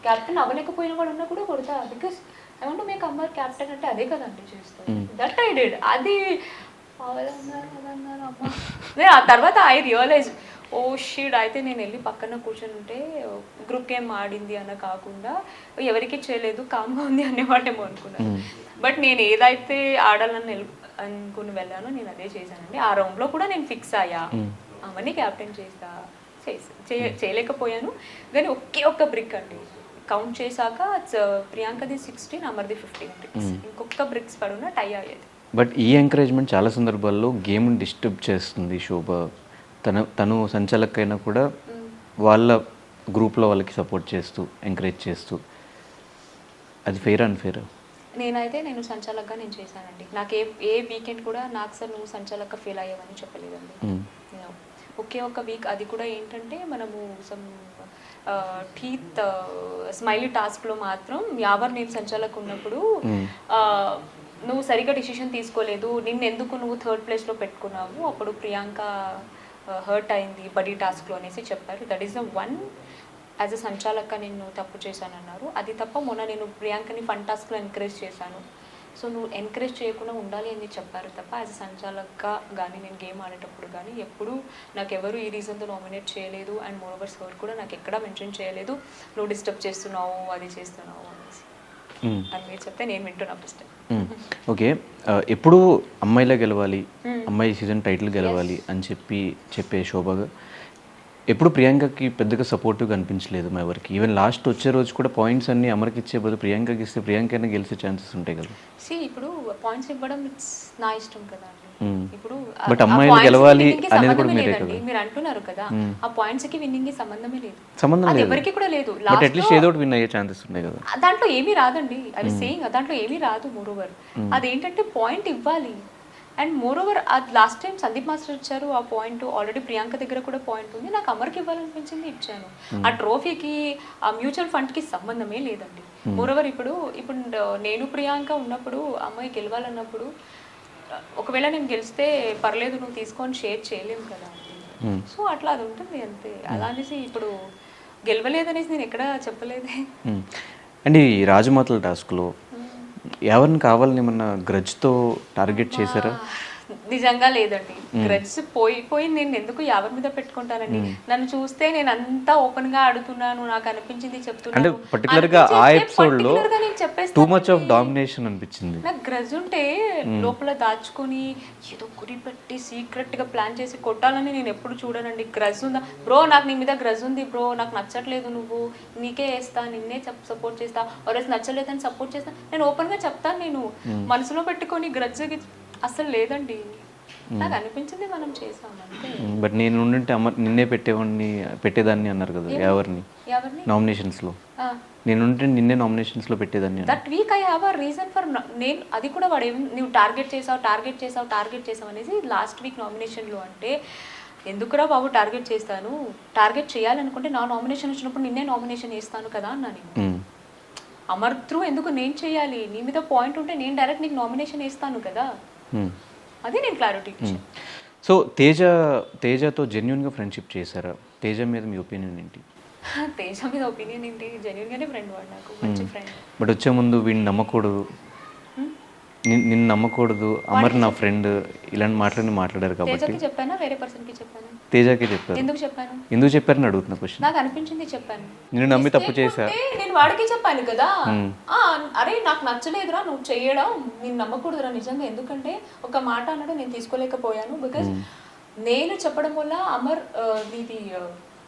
క్యాప్టెన్ అవ్వలేకపోయిన వాడు ఉన్నా కూడా కొడతా, because I want to make Amar captain అంటే అదే కదండి చేస్తాను. That I did. అది ఆ తర్వాత ఐ రియలైజ్ ఓ షీడ్, అయితే నేను వెళ్ళి పక్కన కూర్చొని ఉంటే గ్రూప్ గేమ్ ఆడింది అన్న కాకుండా ఎవరికి చేయలేదు కామ్గా ఉంది అనేవాటేమో అనుకున్నాను. బట్ నేను ఏదైతే ఆడాలని అనుకుని వెళ్ళానో నేను అదే చేశానండి. ఆ రౌండ్లో కూడా నేను ఫిక్స్ అయ్యా, అవన్నీ క్యాప్టెన్ చేస్తా. చేయలేకపోయాను. కానీ ఒకే ఒక్క బ్రిక్ అండి కౌంట్ చేశాక ప్రియాంకది 16, అమర్ది 15 బ్రిక్స్. ఇంకొక బ్రిక్స్ పడున్న టై అయ్యేది. బట్ ఈ ఎంకరేజ్మెంట్ చాలా సందర్భాల్లో గేమ్ని డిస్టర్బ్ చేస్తుంది శోభ. తను సంచాలక్ అయినా కూడా వాళ్ళ గ్రూప్లో వాళ్ళకి సపోర్ట్ చేస్తూ ఎంకరేజ్ చేస్తూ, అది ఫెయిర్ అన్ఫెయిర్? నేను సంచాలక్గా నేను చేశానండి. నాకు ఏ వీకెండ్ కూడా నాకు సార్ నువ్వు సంచాలక్గా ఫెయిల్ అయ్యావని చెప్పలేదండి. ఒకే ఒక వీక్, అది కూడా ఏంటంటే మనము సమ్ టీత్ స్మైలీ టాస్క్లో మాత్రం యావర్ నేను సంచాలక్ ఉన్నప్పుడు నువ్వు సరిగ్గా డిసిషన్ తీసుకోలేదు, నిన్నెందుకు నువ్వు 3rd ప్లేస్లో పెట్టుకున్నావు, అప్పుడు ప్రియాంక హర్ట్ అయింది బడీ టాస్క్లో అనేసి చెప్పారు. That is the one as a సంచాలక్గా నేను తప్పు చేశాను అన్నారు. అది తప్ప మొన్న నేను ప్రియాంకని ఫన్ టాస్క్లో ఎంకరేజ్ చేశాను. సో నువ్వు ఎంకరేజ్ చేయకుండా ఉండాలి అని చెప్పారు తప్ప యాజ్ అ సంచాలక్గా కానీ నేను గేమ్ ఆడేటప్పుడు కానీ ఎప్పుడు నాకు ఎవరు ఈ రీజన్తో నామినేట్ చేయలేదు. అండ్ మోర్ ఓవర్ సార్ కూడా నాకు ఎక్కడా మెన్షన్ చేయలేదు నువ్వు డిస్టర్బ్ చేస్తున్నావు అది చేస్తున్నావు అనేసి. అని మీరు చెప్తే నేను వింటున్నా ఫస్ట్. ఓకే, ఎప్పుడు అమ్మాయిలా గెలవాలి, అమ్మాయి సీజన్ టైటిల్ గెలవాలి అని చెప్పే శోభగా ఎప్పుడు ప్రియాంకకి పెద్దగా సపోర్టివ్గా అనిపించలేదు మా ఎవరికి. ఈవెన్ లాస్ట్ వచ్చే రోజు కూడా పాయింట్స్ అన్ని అమర్కి ఇచ్చే బదులు ప్రియాంకకి ఇస్తే ప్రియాంక అయినా గెలిచే ఛాన్సెస్ ఉంటాయి కదా. ఇప్పుడు పాయింట్స్ ఇవ్వడం ఇట్స్ నా ఇష్టం కదా. ఇప్పుడు బట్ అమ్మాయిలు గెలవాలి అనేది కూడా మీరే కదా. మీరు అంటున్నారు కదా ఆ పాయింట్స్ కి విన్నింగ్ కి సంబంధమే లేదు. సంబంధం లేదు, ఎవరికి కూడా లేదు. బట్ అట్లీస్ట్ ఏదో ఒకటి విన్ అయ్యే ఛాన్సెస్ ఉన్నాయి కదా. దాంట్లో ఏమీ రాదండి, అవి సేయింగ్ దాంట్లో ఏమీ రాదు. మోరోవర్ అదేంటంటే పాయింట్ ఇవ్వాలి. అండ్ మోరోవర్ అది లాస్ట్ టైం సందీప్ మాస్టర్ ఇచ్చారు ఆ పాయింట్, ఆల్రెడీ ప్రియాంక దగ్గర కూడా పాయింట్ ఉంది, నాకు అమర్కి ఇవ్వాలనిపించింది ఇచ్చాను. ఆ ట్రోఫీకి ఆ మ్యూచువల్ ఫండ్కి సంబంధమే లేదండి. మోరోవర్ ఇప్పుడు నేను ప్రియాంక ఉన్నప్పుడు అమ్మాయి గెలవాలన్నప్పుడు ఒకవేళ నేను గెలిస్తే పర్లేదు నువ్వు తీసుకొని షేర్ చేయలేము కదా. సో అట్లా అది ఉంటుంది అంతే. అలా అనేసి ఇప్పుడు గెలవలేదనేసి నేను ఎక్కడా చెప్పలేదే. అండ్ ఈ రాజమాతల టాస్క్లో ఎవరిని కావాలని ఏమన్నా గ్రడ్జ్తో టార్గెట్ చేశారా? నిజంగా లేదండి. గ్రడ్స్ పోయి నేను ఎందుకు ఎవరి మీద పెట్టుకుంటానండి. నన్ను చూస్తే నేను అంతా ఓపెన్ గా అడుగుతున్నాను, నాకు అనిపించింది చెప్తున్నాను. అంటే పర్టికులర్ గా ఆ ఎపిసోడ్ లో టూ మచ్ ఆఫ్ డామినేషన్ అనిపించింది. నాకు గ్రజ్ ఉంటే లోపల దాచుకొని ఏదో గురి పెట్టి సీక్రెట్ గా ప్లాన్ చేసి కొట్టాలని నేను ఎప్పుడు చూడనండి. గ్రజ్ ఉందా బ్రో, నాకు నీ మీద గ్రజ్ ఉంది బ్రో, నాకు నచ్చట్లేదు, నువ్వు నీకే వేస్తా, నిన్నే సపోర్ట్ చేస్తా, ఎవరైనా నచ్చలేదని సపోర్ట్ చేస్తా, నేను ఓపెన్ గా చెప్తాను. నేను మనసులో పెట్టుకొని గ్రజ్ అసలు లేదండి. నాకు అనిపించింది మనం చేసాం అంతే. బట్ నేను ఉంటే నిన్నే పెట్టేదాన్ని అన్నారు కదా ఎవరిని నామినేషన్స్ లో. నేను ఉంటే నిన్నే నామినేషన్స్ లో పెట్టేదాన్ని. That week I have a reason for నేను అది కూడా వాడు నువ్వు టార్గెట్ చేసావు అనేసి లాస్ట్ వీక్ నామినేషన్ లో అంటే ఎందుకురా బాబు టార్గెట్ చేస్తాను, టార్గెట్ చేయాలనుకుంటే నా నామినేషన్ వచ్చినప్పుడు నిన్నే నామినేషన్ చేస్తాను కదా అన్నాను. అమర్ త్రూ ఎందుకు నేను చేయాలి, నీ మీద పాయింట్ ఉంటే నేను డైరెక్ట్ నీకు నామినేషన్ వేస్తాను కదా. అది నేను క్లారిటీ ఇచ్చాను. సో తేజతో జెన్యున్గా ఫ్రెండ్షిప్ చేశారా? తేజ మీద మీ ఒపీనియన్ ఏంటి? తేజ మీద ఒపీనియన్ ఏంటి, జెన్యున్గానే ఫ్రెండ్ వాడు, నాకు మంచి ఫ్రెండ్. బట్ వచ్చే ముందు వీడిని నమ్మకూడదు, నిన్ను నమ్మకూడదు, అమర్ నా ఫ్రెండ్, ఇలాంటి మాట్లాడారు కాబట్టి. తేజకి చెప్పానా వేరే పర్సన్కి చెప్పాను? తేజకి చెప్పారు. ఎందుకు చెప్పారని అడుగుతున్న క్వశ్చన్. నాకు అనిపించింది చెప్పాను. నేను నమ్మి తప్పు చేశా, నేను వాడికి చెప్పాను కదా, అరే నాకు నచ్చలేదురా నువ్వు చేయడం, నేను నమ్మకూడదురా నిజంగా, ఎందుకంటే ఒక మాట అన్నాడు నేను తీసుకోలేకపోయాను. బికాజ్ నేను చెప్పడం వల్ల అమర్ నీది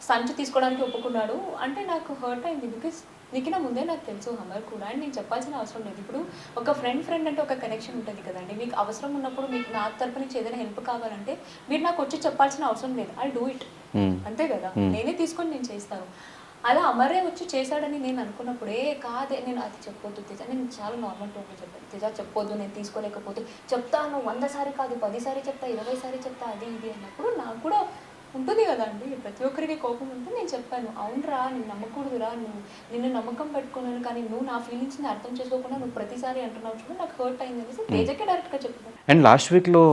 సంచి తీసుకోవడానికి ఒప్పుకున్నాడు అంటే నాకు హర్ట్ అయింది. బికాజ్ నీకు ముందే నాకు తెలుసు అమర్ కూడా, అండ్ నేను చెప్పాల్సిన అవసరం లేదు. ఇప్పుడు ఒక ఫ్రెండ్ అంటే ఒక కనెక్షన్ ఉంటుంది కదండి. మీకు అవసరం ఉన్నప్పుడు మీకు నా తరపు నుంచి ఏదైనా హెల్ప్ కావాలంటే మీరు నాకు వచ్చి చెప్పాల్సిన అవసరం లేదు, ఐ డూ ఇట్ అంతే కదా. నేనే తీసుకొని నేను చేస్తాను. అలా అమరే వచ్చి చేశాడని నేను అనుకున్నప్పుడే కాదే నేను అది చెప్పొద్దు తేజ, నేను చాలా నార్మల్ టోన్లో చెప్పాను. తేజ చెప్పొద్దు, నేను తీసుకోలేకపోతే చెప్తాను, 100 సారి కాదు 10 సారి చెప్తా, 20 సారి చెప్తా, అది ఇది అన్నప్పుడు నాకు కూడా ఉంటుంది కదండి. ప్రతి ఒక్కరికి కోపం ఉంటుంది. నేను చెప్పాను అవునరా నేను నమ్మకూడదురా, నిన్ను నమ్మకం పెట్టుకున్నాను కానీ నువ్వు నా ఫీలింగ్స్ని అర్థం చేసుకోకుండా నువ్వు ప్రతిసారి అంటున్నావు చూడు, నాకు హర్ట్ అయింది అనేసి తేజకే డైరెక్ట్గా చెప్పాను. అండ్ లాస్ట్ వీక్లో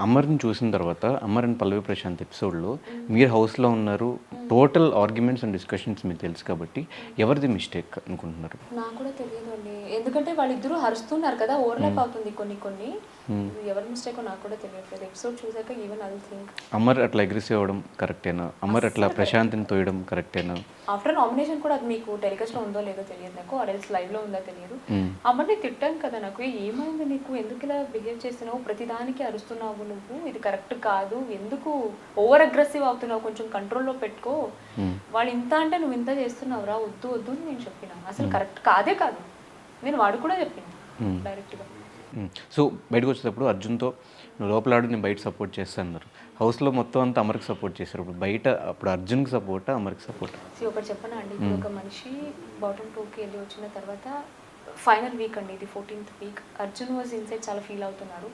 అమర్ని చూసిన తర్వాత అమర్ అండ్ పల్లవి ప్రశాంత్ ఎపిసోడ్లో మీరు హౌస్లో ఉన్నారు, టోటల్ ఆర్గ్యుమెంట్స్ అండ్ డిస్కషన్స్ మీకు తెలుసు కాబట్టి ఎవరిది మిస్టేక్ అనుకుంటున్నారు? నాకు కూడా తెలియదు అండి. ఎందుకంటే వాళ్ళిద్దరూ అరుస్తున్నారు కదా, ఓవర్లాప్ అవుతుంది కొన్ని. ఇది ఎవరి మిస్టేకో నాకు కూడా తెలియట్లేదు. ఎపిసోడ్ చూసాక ఈవెన్ ఐ థింక్ అమర్ అట్లా అగ్రెసివ్ అవ్వడం కరెక్టేనా? అమర్ అట్లా ప్రశాంతిని తోయడం కరెక్టేనా? ఆఫ్టర్ నామినేషన్ కూడా అది మీకు టెలికాస్ట్ లో ఉందో లేదో తెలియదు నాకు, ఆర్ఎల్స్ లైవ్ లో ఉందో తెలియదు. అమ్మని తిట్టాను కదా, నాకు ఏమైంది నీకు, ఎందుకు ఇలా బిహేవ్ చేస్తున్నావు, ప్రతిదానికి అరుస్తున్నావు నువ్వు, ఇది కరెక్ట్ కాదు, ఎందుకు ఓవర్ అగ్రెసివ్ అవుతున్నావు, కొంచెం కంట్రోల్లో పెట్టుకో, వాళ్ళు ఇంత అంటే నువ్వు ఇంత చేస్తున్నావు రా, వద్దు వద్దు అని నేను చెప్పిన. అసలు కరెక్ట్ కాదే కాదు, నేను వాడు కూడా చెప్పింది డైరెక్ట్గా. సో బయటకు వచ్చేటప్పుడు అర్జున్తో నువ్వు లోపలాడు నేను బయట సపోర్ట్ చేస్తాను అన్నారు. హౌస్లో మొత్తం అంతా అమర్కి సపోర్ట్ చేశారు. ఇప్పుడు బయట అప్పుడు అర్జున్కి సపోర్టా అమర్కి సపోర్టా? ఒకటి చెప్పనా అండి, ఇప్పుడు ఒక మనిషి బాటమ్ 2కి వెళ్ళి వచ్చిన తర్వాత ఫైనల్ వీక్ అండి, ఇది 14th week, Arjun was inside చాలా ఫీల్ అవుతున్నారు.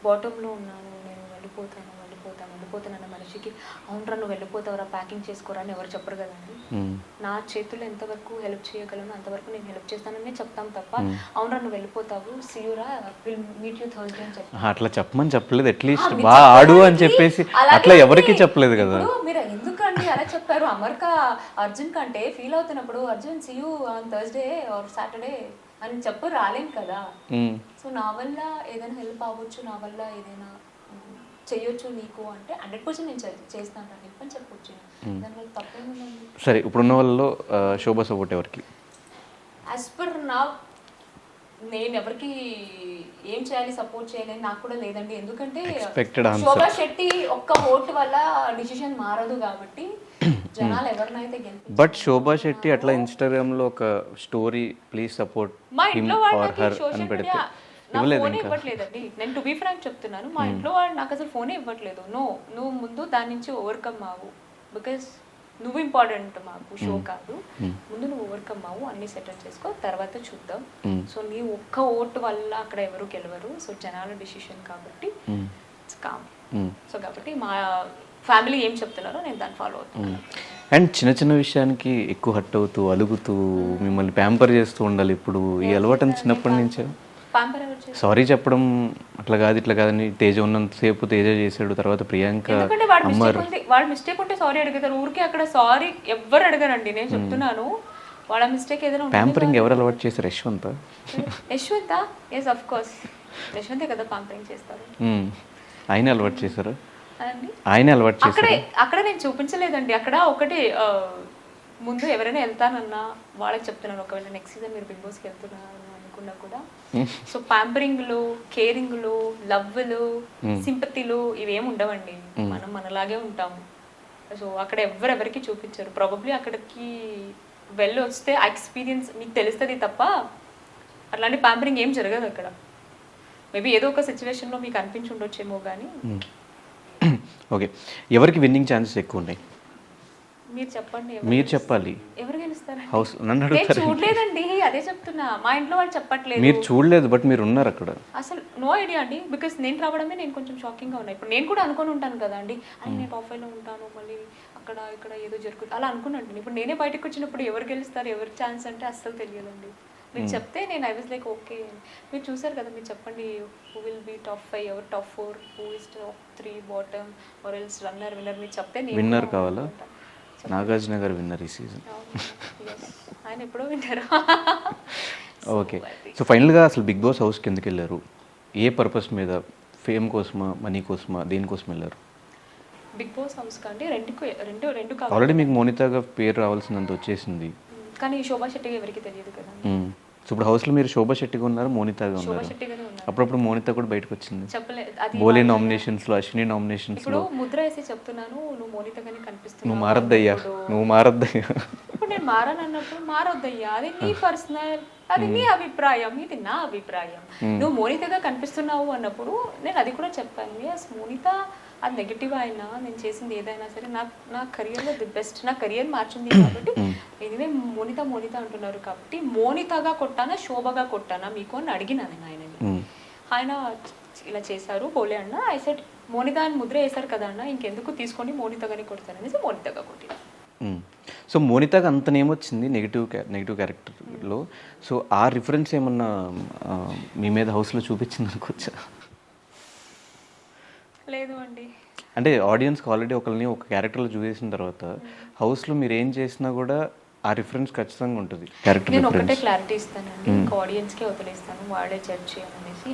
బాటంలో ఉన్నాను నేను, వెళ్ళిపోతాను అన్న మనిషికి అవునరా నువ్వు వెళ్ళిపోతావురా, ప్యాకింగ్ చేసుకోరా అని ఎవరు చెప్పరు కదండి. నా చేతుల్లో ఎంతవరకు హెల్ప్ చేయగలను అంతవరకు నేను హెల్ప్ చేస్తానని చెప్తాం తప్ప అవునరా నువ్వు వెళ్ళిపోతావు, సీయురా విల్ మీట్ యూ థర్స్డే అని చెప్పి అట్లా చెప్పమని చెప్పలేదు. అట్లీస్ట్ బాగా ఆడు అని చెప్పేసి అట్లా ఎవరికి చెప్పలేదు కదా. మీరు ఎందుకండి అలా చెప్పారు? అర్జున్ కంటే ఫీల్ అవుతున్నప్పుడు Arjun see you on Thursday or Saturday అని చెప్పు రాలేం కదా. సో నా వల్ల ఏదైనా హెల్ప్ అవ్వచ్చు, నా వల్ల ఏదైనా చెయ్యొచ్చు నీకు అంటే 100% నేను చేస్తాను హెల్ప్ అని చెప్పొచ్చు. దానివల్ల తప్పేముందండి? సరే, ఇప్పుడున్న వాళ్ళలో శోభా సపోర్ట్ ఎవరికి? యాజ్ పర్ నా నేను ఎవరికి ఏం చేయాలి సపోర్ట్ చేయలేని నాకు కూడా లేదండి. ఎందుకంటే శోభా శెట్టి ఒక్క ఓటు వల్ల డిసిషన్ మారదు కాబట్టి జనాలు ఎవరినైతే గెలిపి. బట్ శోభా శెట్టి అట్లా ఇన్స్టాగ్రామ్ లో ఒక story please support him or her అని పెడితే ఫోనే ఇవ్వట్లేదండి. నేను టు బీ ఫ్రాంక్ చెప్తున్నాను, మా ఇంట్లో వాళ్ళు నాకు అసలు ఫోనే ఇవ్వట్లేదు. నువ్వు ముందు దాని నుంచి ఓవర్కమ్ అవ్వు, బికాస్ నువ్వు ఇంపార్టెంట్ మాకు, షో కాదు. ముందు నువ్వు ఓవర్కమ్ అవ్వు, అన్ని సెటిల్ చేసుకో, తర్వాత చూద్దాం. సో నీ ఒక్క ఓటు వల్ల అక్కడ ఎవరు గెలవరు. సో జనాల డిసిషన్ కాబట్టి కామ్. సో కాబట్టి మా ఫ్యామిలీ ఏం చెప్తున్నారో నేను దాన్ని ఫాలో అవుతున్నాను. అండ్ చిన్న చిన్న విషయానికి ఎక్కువ హట్ అవుతూ అలుగుతూ మిమ్మల్ని ప్యాంపర్ చేస్తూ ఉండాలి. ఇప్పుడు ఈ అలవాటు చిన్నప్పటి నుంచే సారీ చెప్పడం అట్లా కాదు ఇట్లా కాదని తేజ ఉన్నంతసేపు తేజ చేశాడు, తర్వాత ప్రియాంక వాళ్ళ మిస్టేక్ ఉంటే సారీ అడుగుతారు. ఊరికి అక్కడ సారీ ఎవ్వరు అడగరండి, నేను చెప్తున్నాను. వాళ్ళ మిస్టేక్ ఏదైనా ప్యాంపరింగ్ ఎవరు అలవాటు చేశారు? యశ్వంత ఎస్ ఆఫ్ కోర్స్ యశ్వంతే కదా ప్యాంపరింగ్ చేస్తారు. ఆయన అలవాటు చేశారు, ఆయన అలవాటు చేశారు. అక్కడ నేను చూపించలేదండి. అక్కడ ఒకటి ముందు ఎవరైనా వెళ్తానన్నా వాళ్ళకి చెప్తున్నాను, ఒకవేళ నెక్స్ట్ సీజన్ మీరు బిగ్ బాస్కి వెళ్తున్నారు అనుకున్నా కూడా, సో ప్యాంపరింగ్లు, కేరింగ్లు, లవ్లు, సింపతిలు ఇవేమి ఉండవండి. మనం మనలాగే ఉంటాము. సో అక్కడ ఎవరెవరికి చూపించారు. ప్రాబబ్లీ అక్కడికి వెళ్ళి వస్తే ఆ ఎక్స్పీరియన్స్ మీకు తెలుస్తుంది తప్ప అట్లాంటి ప్యాంపరింగ్ ఏం జరగదు అక్కడ. మేబీ ఏదో ఒక సిచ్యువేషన్లో మీకు అనిపించి ఉండొచ్చేమో కానీ. ఓకే, ఎవరికి విన్నింగ్ ఛాన్సెస్ ఎక్కువ ఉన్నాయి? మీరు చెప్పండి. మీరు చెప్పాలి. ఎవరు గెలుస్తారు? హౌస్ నన్ను అడుగుతారు. చూడలేదండి, అదే చెప్తున్నా. మా ఇంట్లో వాళ్ళు చెప్పట్లేదు. మీరు చూడలేదు, బట్ మీరు ఉన్నారు అక్కడ. అసలు నో ఐడియా అండి, బికాస్ నేను రావడమే నేను కొంచెం షాకింగ్గా ఉన్నాయి. ఇప్పుడు నేను కూడా అనుకుని ఉంటాను కదా అండి, అని నేను టాప్ 5లో ఉంటాను, మళ్ళీ అక్కడ ఇక్కడ ఏదో జరుగుతుంది అలా అనుకున్నాను. ఇప్పుడు నేనే బయటకు వచ్చినప్పుడు ఎవరు గెలుస్తారు, ఎవరి ఛాన్స్ అంటే అస్సలు తెలియదండి. మీరు చెప్తే నేను ఐ వాజ్ లైక్ ఓకే. మీరు చూసారు కదా, మీరు చెప్పండి హూ విల్ బి టాప్ 5, ఎవరు top 4, who is top 3 bottom or else runner winner. మీరు చెప్తే విన్నర్ కావాలా? నాగార్జున గారు విన్నర్ ఈ సీజన్. ఆయన ఎప్పుడో విన్నర్. ఓకే, సో ఫైనల్గా అసలు బిగ్ బాస్ హౌస్కి ఎందుకు వెళ్ళారు? ఏ పర్పస్ మీద? ఫేమ్ కోసమా, మనీ కోసమా, దేనికోసం వెళ్ళారు? బిగ్ బాస్ హౌస్ కంటే రెండు కావాలి. ఆల్రెడీ మీకు మోనితాగా పేరు రావాల్సినంత వచ్చేసింది, కానీ శోభా శెట్టిగా ఎవరికి తెలియదు కదా. సో ఇప్పుడు హౌస్లో మీరు శోభా శెట్టిగా ఉన్నారు, మోనితాగా ఉన్నారు. అప్పుడప్పుడు మోనితా కూడా బయటకు వచ్చింది. బోలే నామినేషన్స్లో, అశ్విని నామినేషన్స్లో. ముద్ర వేసి చెప్తున్నాను, నువ్వు మోనితాగానే కనిపిస్తున్నావు, నువ్వు మారద్దయ్యా, నువ్వు మారద్దయ్యా. ఇప్పుడు నేను మారనన్నప్పుడు మారొద్దయ్యా, అది నీ పర్సనల్, అది నీ అభిప్రాయం, ఇది నా అభిప్రాయం. నువ్వు మోనితాగా కనిపిస్తున్నావు అన్నప్పుడు నేను అది కూడా చెప్పాను. ఎస్ మోనితా అది నెగిటివ్ అయినా, నేను చేసింది ఏదైనా సరే నా కెరియర్లో ది బెస్ట్, నా కెరియర్ మార్చింది కాబట్టి ఎనివే మోనితా అంటున్నారు కాబట్టి మోనితాగా కొట్టానా శోభగా కొట్టానా మీకు అని అడిగినా నేను ఆయనని. ఆయన ఇలా చేశారు బోలే అన్న, ఐ సెడ్ మోనితా అని ముద్ర వేశారు కదా అన్న, ఇంకెందుకు తీసుకొని మోనితాగానే కొడతాను అనేసి మోనితాగా కొట్టిన. సో మోనితాగా అంత నేమ్ వచ్చింది నెగిటివ్ క్యారెక్టర్లో. సో ఆ రిఫరెన్స్ ఏమన్నా మీ మీద హౌస్లో చూపించింది అనుకోవచ్చా? లేదు అండి, అంటే ఆడియన్స్కి ఆల్రెడీ ఒకరిని ఒక క్యారెక్టర్లో చూసేసిన తర్వాత హౌస్లో మీరు ఏం చేసినా కూడా ఆ రిఫరెన్స్ ఖచ్చితంగా ఉంటుంది క్యారెక్టర్ నేను ఒకటే రిఫరెన్స్. క్లారిటీ ఇస్తానండి, ఇంకా ఆడియన్స్కే వదిలేస్తాను, వాళ్ళే జడ్జ్ చేయాలనేసి.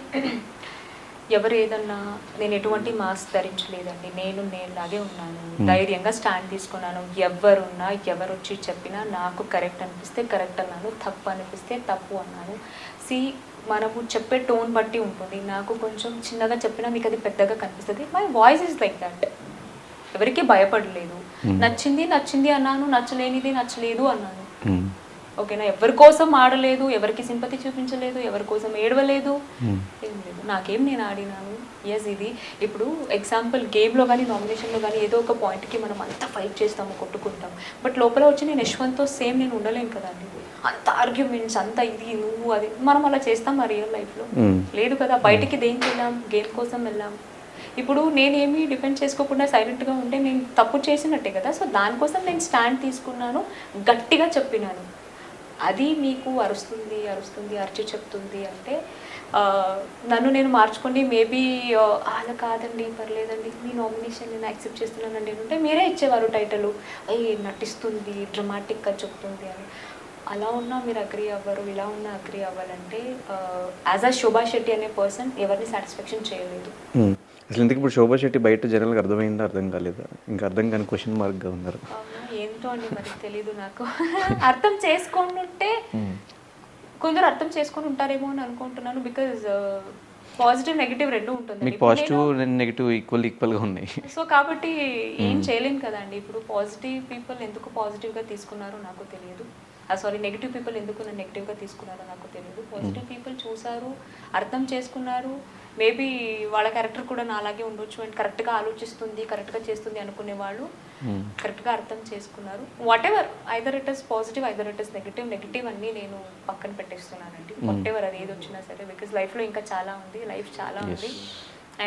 ఎవరు ఏదన్నా, నేను ఎటువంటి మాస్క్ ధరించలేదండి, నేనులాగే ఉన్నాను, ధైర్యంగా స్టాండ్ తీసుకున్నాను. ఎవరున్నా ఎవరు వచ్చి చెప్పినా నాకు కరెక్ట్ అనిపిస్తే కరెక్ట్ అన్నాను, తప్పు అనిపిస్తే తప్పు అన్నాను. మనము చెప్పే టోన్ బట్టి ఉంటుంది. నాకు కొంచెం చిన్నగా చెప్పినా మీకు అది పెద్దగా కనిపిస్తుంది. My voice is like that. ఎవరికి భయపడలేదు. నచ్చింది నచ్చింది అన్నాను, నచ్చలేనిది నచ్చలేదు అన్నాను. ఓకేనా, ఎవరి కోసం ఆడలేదు, ఎవరికి సింపతి చూపించలేదు, ఎవరి కోసం ఏడవలేదు, ఏం లేదు. నేను ఆడినాను. ఎస్, ఇది ఇప్పుడు ఎగ్జాంపుల్ గేమ్లో కానీ నామినేషన్లో కానీ ఏదో ఒక పాయింట్కి మనం అంతా ఫైట్ చేస్తాము, కొట్టుకుంటాం. బట్ లోపల వచ్చి నేను యశ్వంత్తో సేమ్ నేను ఉండలేను కదండి. అంత ఆర్గ్యుమెంట్స్, అంత ఇది నువ్వు అది మనం అలా చేస్తాం మా రియల్ లైఫ్లో లేదు కదా. బయటికి దేనికి వెళ్ళాం, గేమ్ కోసం వెళ్ళాం. ఇప్పుడు నేనేమి డిపెండ్ చేసుకోకుండా సైలెంట్గా ఉంటే నేను తప్పు చేసినట్టే కదా. సో దానికోసం నేను స్టాండ్ తీసుకున్నాను, గట్టిగా చెప్పినాను. అది మీకు అరుస్తుంది అరిచి చెప్తుంది అంటే నన్ను నేను మార్చుకోండి, మేబీ అలా కాదండి, పర్లేదండి, మీ నామినేషన్ నేను యాక్సెప్ట్ చేస్తున్నానండి అంటే మీరే ఇచ్చేవారు టైటిల్, నటిస్తుంది, డ్రమాటిక్గా చెప్తుంది అని. అలా ఉన్నా మీరు అగ్రీ అవ్వరు, ఇలా ఉన్నా అగ్రీ అవ్వాలంటే యాజ్ అ శోభా శెట్టి అనే పర్సన్ ఎవరిని సాటిస్ఫాక్షన్ చేయలేదు. అసలు ఇంతకు ఇప్పుడు శోభా శెట్టి బయట జనాలకు అర్థమైందా, అర్థం కాలేదా, ఇంకా అర్థం కాని క్వశ్చన్ మార్క్గా ఉన్నారు. ఏంటో అండి మరి తెలీదు నాకు. అర్థం చేసుకొని ఉంటే కొందరు అర్థం చేసుకొని ఉంటారేమో అని అనుకుంటున్నాను. బికాజ్ పాజిటివ్ నెగిటివ్ రెండు ఉంటుంది. మీకు పాజిటివ్ నెగిటివ్ ఈక్వల్గా ఉన్నాయి. సో కాబట్టి ఏం చేయలేను కదండి. ఇప్పుడు పాజిటివ్ పీపుల్ ఎందుకు పాజిటివ్గా తీసుకున్నారో నాకు తెలియదు. సారీ, నెగిటివ్ పీపుల్ ఎందుకు నన్ను నెగిటివ్గా తీసుకున్నారో నాకు తెలియదు. పాజిటివ్ పీపుల్ చూసారు, అర్థం చేసుకున్నారు. మేబీ వాళ్ళ క్యారెక్టర్ కూడా నాలాగే ఉండొచ్చు అండ్ కరెక్ట్గా ఆలోచిస్తుంది, కరెక్ట్గా చేస్తుంది అనుకునే వాళ్ళు కరెక్ట్గా అర్థం చేసుకున్నారు. What ever, either it is positive, either it is negative అన్నీ నేను పక్కన పెట్టేస్తున్నానండి. వాట్ ఎవర్ అది ఏది వచ్చినా సరే, బికాజ్ లైఫ్లో ఇంకా చాలా ఉంది, లైఫ్ చాలా ఉంది.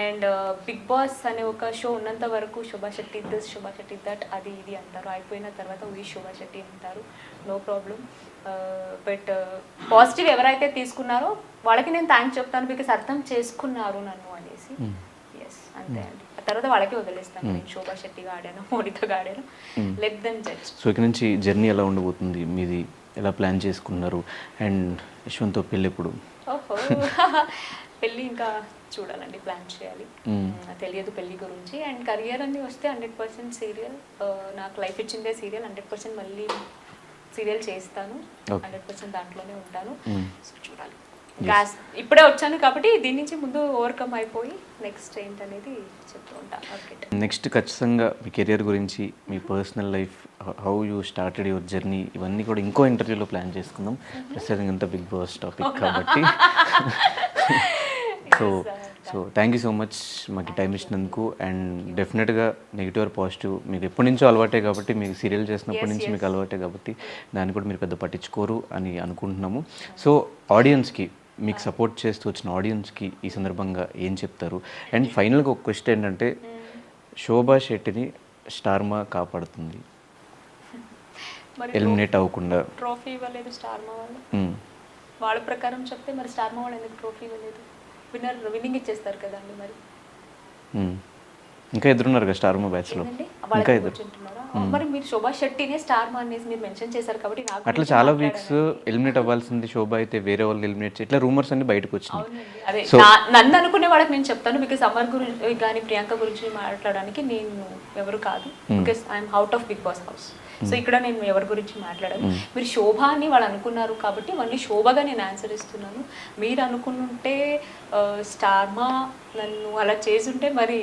అండ్ బిగ్ బాస్ అనే ఒక షో ఉన్నంత వరకు శోభా శెట్టి దిస్, శోభా శెట్టి దట్, అది ఇది అంటారు. అయిపోయిన తర్వాత ఈ శోభా శెట్టి అంటారు, నో ప్రాబ్లం. బట్ పాజిటివ్ ఎవరైతే తీసుకున్నారో వాళ్ళకి నేను థ్యాంక్స్ చెప్తాను, బికాస్ అర్థం చేసుకున్నారు నన్ను అనేసి. ఎస్, అంతే అండి. ఆ తర్వాత వాళ్ళకి వదిలేస్తాను, నేను శోభా శెట్టిగా ఆడాను, మోనితోగా ఆడాను, లెట్ దెమ్ జడ్జ్. సో ఇక్కడ నుంచి జర్నీ ఎలా ఉండబోతుంది మీది, ఎలా ప్లాన్ చేసుకున్నారు, అండ్ యశ్వంత్తో పెళ్ళి ఎప్పుడు? ఓహో, పెళ్ళి ఇంకా చూడాలండి, ప్లాన్ చేయాలి, తెలియదు పెళ్ళి గురించి. అండ్ కెరియర్ అన్ని వస్తే 100% సీరియల్, నాకు లైఫ్ ఇచ్చిందే సీరియల్, 100% మళ్ళీ సీరియల్ చేస్తాను, 100% దాంట్లోనే ఉంటాను. సో చూడాలి. ఇప్పుడే వచ్చాను కాబట్టి దీని నుంచి ముందు ఓవర్కమ్ అయిపోయి నెక్స్ట్ ఏంటనేది చెప్తూ ఉంటాను. నెక్స్ట్ ఖచ్చితంగా మీ కెరియర్ గురించి, మీ personal life, how you started your journey, ఇవన్నీ కూడా ఇంకో ఇంటర్వ్యూలో ప్లాన్ చేసుకుందాం. ప్రస్తుతం అంతా బిగ్ బాస్ టాపిక్ కాబట్టి. So thank you so much మాకు టైం ఇచ్చినందుకు. అండ్ డెఫినెట్గా నెగిటివ్ ఆర్ పాజిటివ్ మీకు ఎప్పటి నుంచో అలవాటే కాబట్టి, మీకు సీరియల్ చేసినప్పటి నుంచి మీకు అలవాటే కాబట్టి దాన్ని కూడా మీరు పెద్ద పట్టించుకోరు అని అనుకుంటున్నాము. సో ఆడియన్స్కి, మీకు సపోర్ట్ చేస్తూ వచ్చిన ఆడియన్స్కి ఈ సందర్భంగా ఏం చెప్తారు? అండ్ ఫైనల్గా ఒక క్వశ్చన్ ఏంటంటే, శోభా శెట్టిని స్టార్మా కాపాడుతుంది ఎలిమినేట్ అవ్వకుండా? ట్రోఫీ ఇవ్వలేదు స్టార్మా వాళ్ళు, వాళ్ళ ప్రకారం చెప్తే మరి స్టార్మా వాళ్ళు ఎందుకు ట్రోఫీ ఇవ్వలేదు? విన్నింగ్ ఇచ్చేస్తారు కదండి. మరి ఇంకా ఎదురున్నారు కదా స్టార్మా బ్యాచ్లో, ఇంకా ఎదురు. మరి మీరు శోభా శెట్టినే స్టార్మా అనేసి మీరు మెన్షన్ చేశారు కాబట్టి నాకు అట్లా చాలా వీక్స్ ఎలిమినేట్ అవ్వాల్సింది శోభా అయితే వేరే వాళ్ళు ఎలిమినేట్ ఇట్లా రూమర్స్ అన్ని బయటకు వచ్చినాయి. అదే నన్ను అనుకునే వాళ్ళకి నేను చెప్తాను, బికాస్ అమర్ గురించి కానీ ప్రియాంక గురించి మాట్లాడడానికి నేను ఎవరు కాదు, because I'm out of big Boss house. So ఇక్కడ నేను ఎవరి గురించి మాట్లాడాను. మీరు శోభ అని వాళ్ళు అనుకున్నారు కాబట్టి మళ్ళీ శోభగా నేను ఆన్సర్ ఇస్తున్నాను. మీరు అనుకుంటే స్టార్మా నన్ను అలా చేసుంటే మరి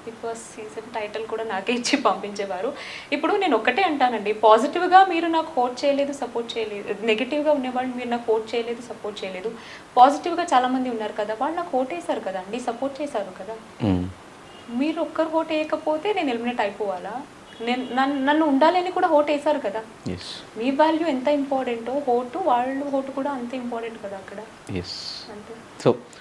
బిగ్ బాస్ సీజన్ టైటిల్ కూడా నాకే ఇచ్చి పంపించేవారు. ఇప్పుడు నేను ఒక్కటే అంటానండి, పాజిటివ్గా మీరు నాకు హోట్ చేయలేదు, సపోర్ట్ చేయలేదు, నెగిటివ్గా ఉండేవాళ్ళు మీరు నాకు హోట్ చేయలేదు, సపోర్ట్ చేయలేదు. పాజిటివ్గా చాలామంది ఉన్నారు కదా, వాళ్ళు నాకు హోట్ వేశారు కదా అండి, సపోర్ట్ చేశారు కదా. మీరు ఒక్కరు హోట్ వేయకపోతే నేను ఎలిమినేట్ అయిపోవాలా? నన్ను ఉండాలని కూడా హోట్ వేశారు కదా. మీ వాల్యూ ఎంత ఇంపార్టెంటో హోటు, వాళ్ళు హోటు కూడా అంతే ఇంపార్టెంట్ కదా అక్కడ. అంతే. సో